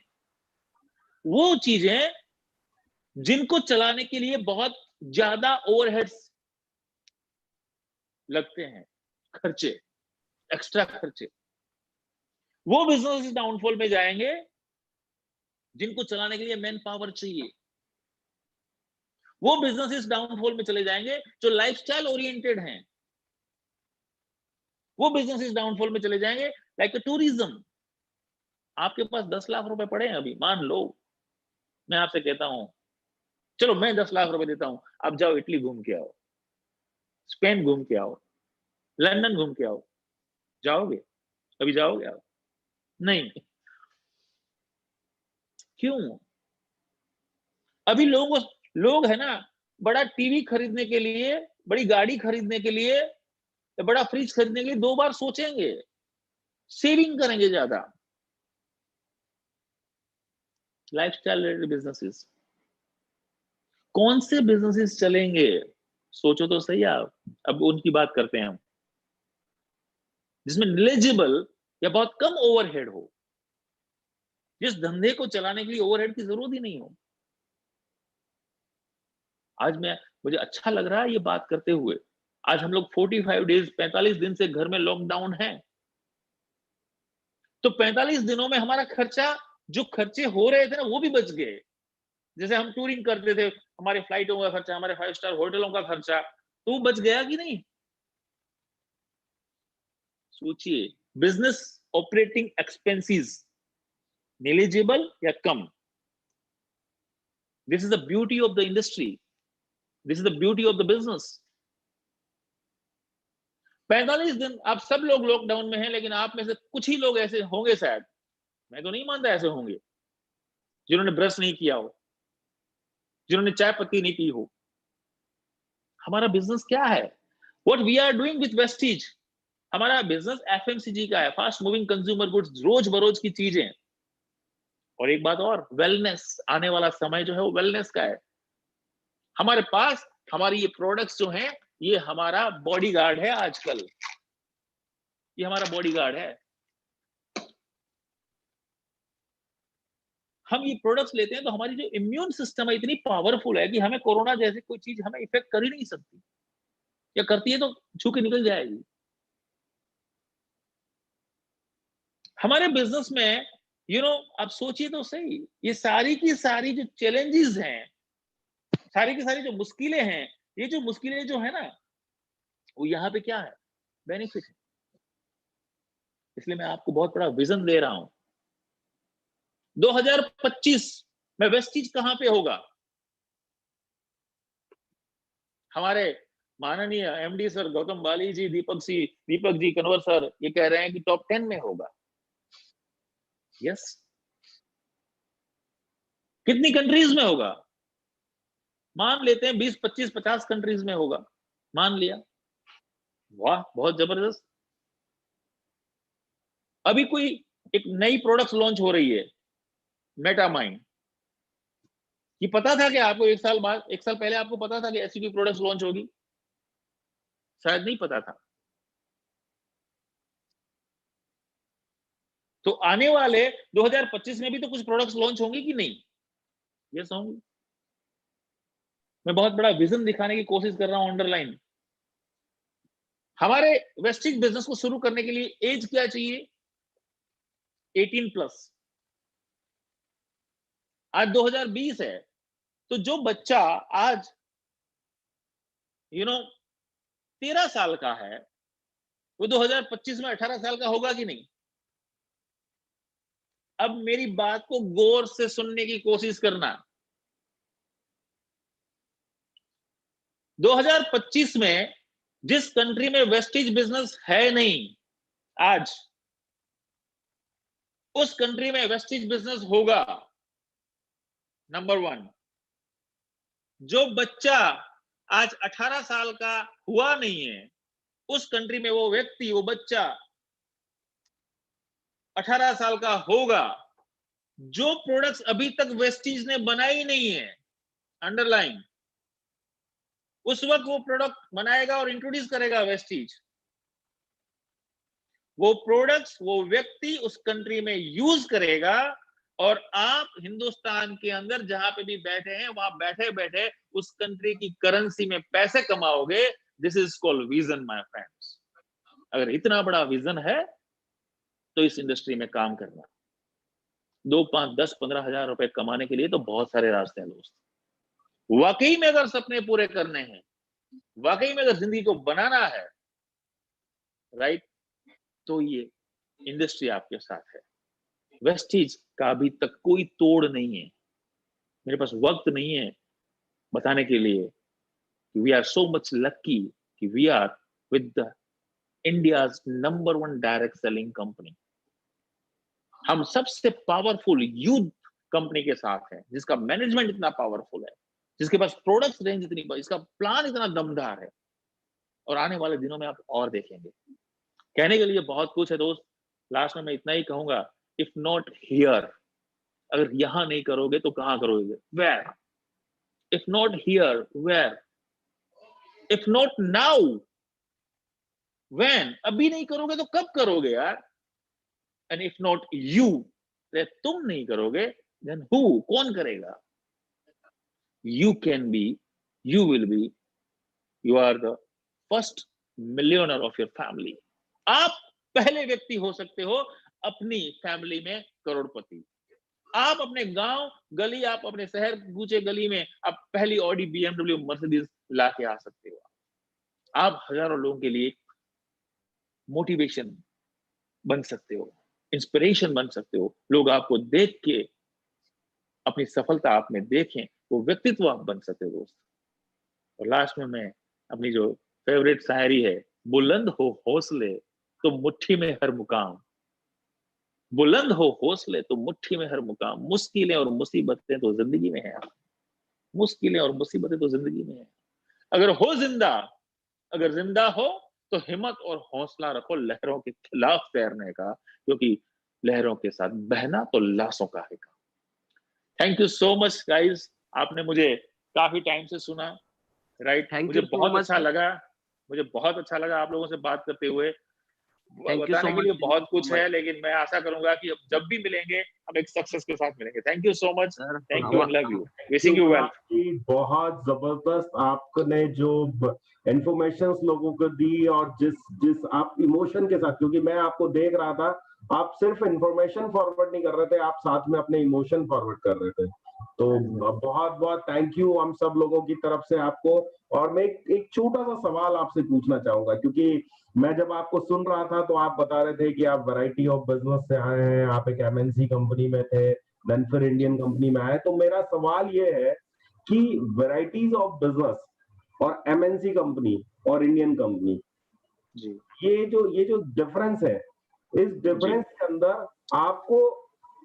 वो चीजें जिनको चलाने के लिए बहुत ज्यादा ओवरहेड्स लगते हैं, खर्चे, एक्स्ट्रा खर्चे, वो बिजनेस डाउनफॉल में जाएंगे जिनको चलाने के लिए मैन पावर चाहिए। वो बिजनेसेस डाउनफॉल में चले जाएंगे जो लाइफस्टाइल ओरिएंटेड हैं। वो बिजनेसेस डाउनफॉल में चले जाएंगे लाइक टूरिज्म। आपके पास 10 लाख रुपए पड़े हैं अभी, मान लो मैं आपसे कहता हूं चलो मैं 10 लाख रुपए देता हूं, आप जाओ इटली घूम के आओ, स्पेन घूम के आओ, लंदन घूम के आओ। जाओगे? अभी जाओगे आप? नहीं। क्यों? अभी लोग है ना, बड़ा टीवी खरीदने के लिए, बड़ी गाड़ी खरीदने के लिए, या बड़ा फ्रिज खरीदने के लिए 2 बार सोचेंगे, सेविंग करेंगे ज्यादा। लाइफस्टाइल रिलेटेड बिजनेसेस, कौन से बिजनेसेस चलेंगे? सोचो तो सही आप। अब उनकी बात करते हैं हम, जिसमें निलेजिबल या बहुत कम ओवरहेड हो, जिस धंधे को चलाने के लिए ओवरहेड की जरूरत ही नहीं हो। आज मुझे अच्छा लग रहा है ये बात करते हुए। आज हम लोग 45 डेज, 45 दिन से घर में लॉकडाउन है, तो 45 दिनों में हमारा खर्चा, जो खर्चे हो रहे थे ना, वो भी बच गए। जैसे हम टूरिंग करते थे, हमारे फ्लाइटों का खर्चा, हमारे 5 स्टार होटलों का खर्चा, तो वो बच गया कि नहीं? सोचिए, बिजनेस ऑपरेटिंग एक्सपेंसेस नेग्लिजिबल या कम। This is the beauty of the industry, this is the beauty of the business. 45 दिन आप सब लोग लॉकडाउन में हैं, लेकिन आप में से कुछ ही लोग ऐसे होंगे शायद, मैं तो नहीं मानता ऐसे होंगे, जिन्होंने ब्रश नहीं किया हो, जिन्होंने चाय पत्ती नहीं पी हो। हमारा बिजनेस क्या है? What we are doing with Vestige, हमारा बिजनेस एफएमसीजी का है, फास्ट मूविंग कंज्यूमर गुड्स, रोज बरोज की चीजें। और एक बात और, वेलनेस, आने वाला समय जो है वो वेलनेस का है। हमारे पास हमारी ये प्रोडक्ट्स जो हैं, ये हमारा बॉडीगार्ड है आजकल, ये हमारा बॉडीगार्ड है। हम ये प्रोडक्ट्स लेते हैं तो हमारी जो इम्यून सिस्टम है इतनी पावरफुल है कि हमें कोरोना जैसी कोई चीज हमें इफेक्ट कर ही नहीं सकती, या करती है तो छू के निकल जाएगी। हमारे बिजनेस में आप सोचिए तो सही, ये सारी की सारी जो चैलेंजेस हैं, सारी की सारी जो मुश्किलें हैं, ये जो मुश्किलें जो है ना, वो यहाँ पे क्या है? बेनिफिट है। इसलिए मैं आपको बहुत बड़ा विजन दे रहा हूं। 2025 में वेस्टीज कहां पे होगा? हमारे माननीय एमडी सर गौतम बाली जी, दीपक जी, कन्वर सर ये कह रहे हैं कि टॉप 10 में होगा। यस। कितनी कंट्रीज में होगा? मान लेते हैं 20, 25, 50 कंट्रीज में होगा, मान लिया। वाह, बहुत जबरदस्त। अभी कोई एक नई प्रोडक्ट लॉन्च हो रही है, मेटामाइंड। ये पता था कि आपको एक साल पहले आपको पता था कि ऐसी कोई प्रोडक्ट लॉन्च होगी? शायद नहीं पता था। तो आने वाले 2025 में भी तो कुछ प्रोडक्ट्स लॉन्च होंगी कि नहीं? यस होंगी। मैं बहुत बड़ा विजन दिखाने की कोशिश कर रहा हूं, अंडरलाइन। हमारे वेस्टिज बिजनेस को शुरू करने के लिए एज क्या चाहिए? 18+। आज 2020 है, तो जो बच्चा आज 13 साल का है, वो 2025 में 18 साल का होगा कि नहीं? अब मेरी बात को गौर से सुनने की कोशिश करना। 2025 में जिस कंट्री में वेस्टिज बिजनेस है नहीं आज, उस कंट्री में वेस्टिज बिजनेस होगा। नंबर 1। जो बच्चा आज 18 साल का हुआ नहीं है, उस कंट्री में वो व्यक्ति, वो बच्चा 18 साल का होगा। जो प्रोडक्ट्स अभी तक वेस्टिज ने बनाई नहीं है, अंडरलाइन, उस वक्त वो प्रोडक्ट बनाएगा और इंट्रोड्यूस करेगा वेस्टिज। वो प्रोडक्ट्स वो व्यक्ति उस कंट्री में यूज करेगा, और आप हिंदुस्तान के अंदर जहां पे भी बैठे हैं, वहां बैठे बैठे उस कंट्री की करेंसी में पैसे कमाओगे। This is called vision my friends. अगर इतना बड़ा विजन है तो इस इंडस्ट्री में काम करना। 2, 5, 10, 15 हजार रुपए कमाने के लिए तो बहुत सारे रास्ते हैं दोस्त। वाकई में अगर सपने पूरे करने हैं, वाकई में अगर जिंदगी को बनाना है, राइट, तो ये इंडस्ट्री आपके साथ है। वेस्टिज का अभी तक कोई तोड़ नहीं है। मेरे पास वक्त नहीं है बताने के लिए कि we are so much lucky कि we are with the India's number 1 direct selling company. हम सबसे पावरफुल यूथ कंपनी के साथ हैं, जिसका मैनेजमेंट इतना पावरफुल है, जिसके पास प्रोडक्ट्स रेंज इतनी, इसका प्लान इतना दमदार है। और आने वाले दिनों में आप और देखेंगे। कहने के लिए बहुत कुछ है दोस्त। लास्ट में मैं इतना ही कहूंगा, इफ नॉट हियर, अगर यहां नहीं करोगे तो कहां करोगे? Where? If not here, where? If not now, when? अभी नहीं करोगे तो कब करोगे यार? एंड इफ नॉट यू, तुम नहीं करोगे, देन हु? कौन करेगा? You can be, you will be, you are the first millionaire of your family. आप पहले व्यक्ति हो सकते हो अपनी फैमिली में करोड़पति। आप अपने गांव गली, आप अपने शहर गूचे गली में आप पहली ऑडी, बीएमडब्ल्यू, मर्सिडीज ला के आ सकते हो। आप हजारों लोगों के लिए मोटिवेशन बन सकते हो, इंस्पिरेशन बन सकते हो। लोग आपको देख के अपनी सफलता आप में देखें, वो व्यक्तित्व आप बन सकते हो दोस्त। और लास्ट में मैं अपनी जो फेवरेट शायरी है, बुलंद हो हौसले तो मुट्ठी में हर मुकाम, बुलंद हो हौसले तो मुट्ठी में हर मुकाम, मुश्किलें और मुसीबतें तो जिंदगी में है, मुश्किलें और मुसीबतें तो जिंदगी में है। अगर हो जिंदा, अगर जिंदा हो तो हिम्मत और हौसला रखो लहरों के खिलाफ तैरने का, क्योंकि लहरों के साथ बहना तो लाशों का है। Thank you so much guys, आपने मुझे काफी टाइम से सुना, राइट। थैंक मुझे यू सो बहुत मच अच्छा लगा, मुझे बहुत अच्छा लगा आप लोगों से बात करते हुए। थैंक यू सो बताने के मच लिए बहुत कुछ है, लेकिन मैं आशा करूंगा कि अब जब भी मिलेंगे हम एक सक्सेस के साथ मिलेंगे। Thank you so much, sir. Thank you and love you, wishing you well. की बहुत जबरदस्त आपने जो इंफॉर्मेशन लोगों को दी, और जिस आप इमोशन के साथ, क्योंकि मैं आपको देख रहा था, आप सिर्फ इंफॉर्मेशन फॉरवर्ड नहीं कर रहे थे, आप साथ में अपने इमोशन फॉरवर्ड कर रहे थे। तो बहुत बहुत थैंक यू हम सब लोगों की तरफ से आपको। और मैं एक छोटा सा सवाल आपसे पूछना चाहूंगा, क्योंकि मैं जब आपको सुन रहा था तो आप बता रहे थे कि आप वैरायटी ऑफ बिजनेस से आए हैं, आप एक एमएनसी कंपनी में थे, देन फिर इंडियन कंपनी में आए। तो मेरा सवाल ये है कि वैरायटीज ऑफ बिजनेस और एमएनसी कंपनी और इंडियन कंपनी, जी ये जो डिफरेंस है, इस जी डिफरेंस के अंदर आपको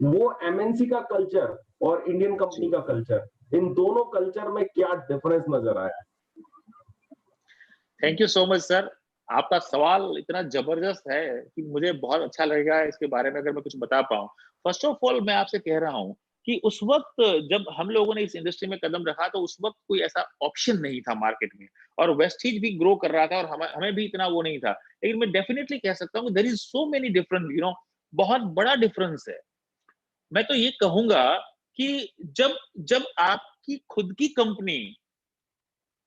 वो एमएनसी का कल्चर और इंडियन कंपनी जी। का कल्चर, इन दोनों कल्चर में क्या डिफरेंस नजर आया? Thank you so much sir. आपका सवाल इतना जबरदस्त है कि मुझे बहुत अच्छा लगेगा इसके बारे में अगर मैं कुछ बता पाऊँ। फर्स्ट ऑफ ऑल मैं आपसे कह रहा हूँ कि उस वक़्त जब हम लोगों ने इस इंडस्ट्री में कदम रखा तो उस वक़्त कोई ऐसा ऑप्शन नहीं था मार्केट में, और वेस्टीज भी ग्रो कर रहा था और हमें भी इतना वो नहीं था। लेकिन मैं डेफिनिटली कह सकता हूँ there is so many different बहुत बड़ा डिफरेंस है। मैं तो ये कहूँगा कि जब जब आपकी खुद की कंपनी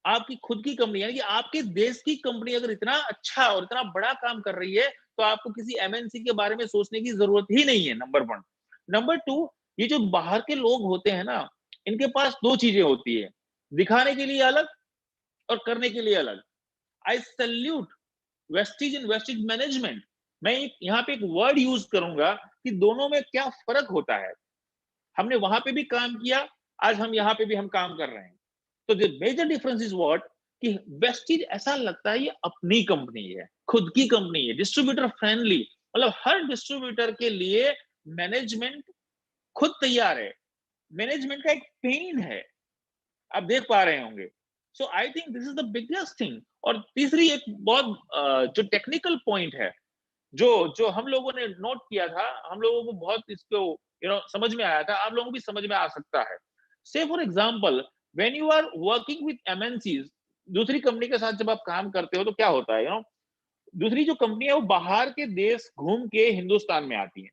यानी कि आपके देश की कंपनी अगर इतना अच्छा और इतना बड़ा काम कर रही है, तो आपको किसी एमएनसी के बारे में सोचने की जरूरत ही नहीं है, नंबर 1। नंबर 2, ये जो बाहर के लोग होते हैं ना, इनके पास 2 चीजें होती है, दिखाने के लिए अलग और करने के लिए अलग। आई सैल्यूट वेस्टीज इन वेस्टीज मैनेजमेंट। मैं यहाँ पे एक वर्ड यूज करूंगा कि दोनों में क्या फर्क होता है। हमने वहां पे भी काम किया, आज हम यहाँ पे भी हम काम कर रहे हैं। तो the major difference is what कि वेस्टीज ऐसा लगता है ये अपनी कंपनी है, खुद की कंपनी है, डिस्ट्रीब्यूटर फ्रेंडली, मतलब हर डिस्ट्रीब्यूटर के लिए मैनेजमेंट खुद तैयार है। मैनेजमेंट का एक पेन है, आप देख पा रहे होंगे। So I think this is the biggest thing. और तीसरी एक बहुत जो टेक्निकल पॉइंट है, जो जो हम लोगों ने नोट किया था, हम लोगों को बहुत इसको समझ में आया था, आप लोगों को भी समझ में आ सकता है। Say for example, when you are working with MNCs, दूसरी कंपनी के साथ जब आप काम करते हो तो क्या होता है, दूसरी जो कंपनी है वो बाहर के देश घूम के हिंदुस्तान में आती है।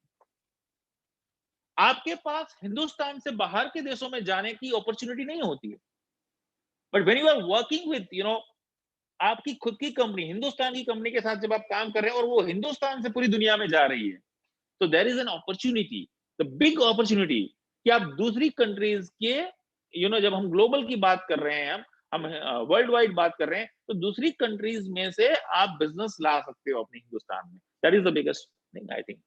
आपके पास हिंदुस्तान से बाहर के देशों में जाने की अपॉर्चुनिटी नहीं होती है। But when you are working with आपकी खुद की कंपनी, हिंदुस्तान की कंपनी के साथ जब आप काम कर रहे हैं और वो हिंदुस्तान से पूरी दुनिया में जा रही है, तो there is an opportunity, the big opportunity, कि आप दूसरी कंट्रीज के जब हम ग्लोबल की बात कर रहे हैं, हम वर्ल्ड वाइड बात कर रहे हैं, तो दूसरी कंट्रीज में से आप बिजनेस ला सकते हो अपने हिंदुस्तान में। That is the biggest thing I think.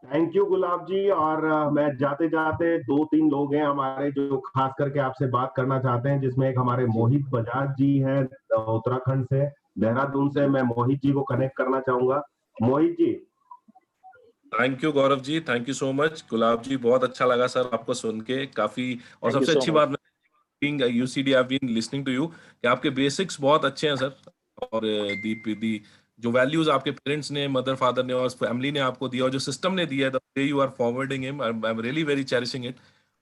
Thank you Gulab ji. और मैं जाते जाते 2-3 लोग हैं हमारे जो खास करके आपसे बात करना चाहते हैं, जिसमें एक हमारे जी मोहित बजाज जी हैं उत्तराखंड से, देहरादून से। जी मैं मोहित जी को कनेक्ट करना चाहूंगा। Mohit ji. Thank you Gaurav ji, thank you so much. Gulab ji, बहुत अच्छा लगा सर आपको सुन के काफी। और थैंक यू सबसे सो अच्छी मच। बात, यूसीडी I been listening to you, कि आपके बेसिक्स बहुत अच्छे हैं सर। और दी जो वैल्यूज आपके पेरेंट्स ने, मदर फादर ने और फैमिली ने आपको दिया, और जो सिस्टम ने दिया है, the way you are forwarding him, I am really very cherishing it.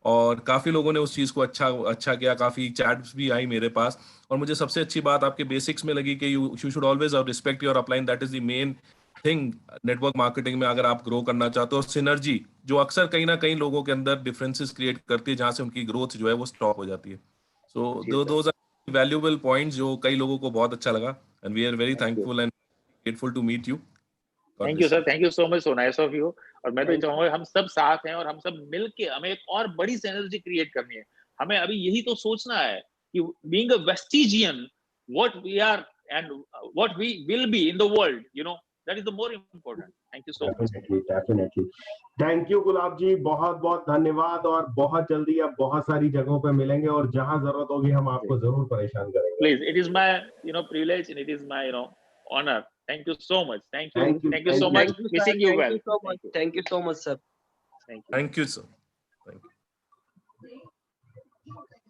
और काफी लोगों ने उस चीज को अच्छा किया, काफी चैट्स भी आई मेरे पास। और मुझे सबसे अच्छी बात आपके बेसिक्स में लगी कि you should always respect your upline, that is the main thing network marketing में, अगर आप ग्रो करना चाहते हो। सिनर्जी जो अक्सर कहीं ना कहीं लोगों के अंदर डिफरेंसेस क्रिएट करती है, जहां से उनकी ग्रोथ जो है वो स्टॉप हो जाती है। So ji sir, those are valuable points जो कई लोगों को बहुत अच्छा लगा, and we are very thank you. Thankful and grateful to meet you. God thank you bless sir, you. Thank you so much, so nice of you. और मैं तो ये थैंक चाहूंगा हम सब साथ हैं और हम सब मिलके हमें एक और बड़ी सिनर्जी क्रिएट करनी है। हमें अभी यही तो सोचना है कि being a Vestigian, what we are and what we will be in the world, that is the more important. Thank you so much. Definitely, definitely. Thank you Gulab ji, बहुत बहुत धन्यवाद। और बहुत जल्दी अब बहुत सारी जगहों पे मिलेंगे, और जहां जरूरत होगी हम आपको जरूर परेशान करेंगे। Please, it is my privilege, and it is my honor. Thank you so much. Thank you. Thank you, Thank you thank so you. much. Thank you, sir. Wishing you Thank well. you so much. Thank you. Thank you so much, sir. Thank you. Thank you sir.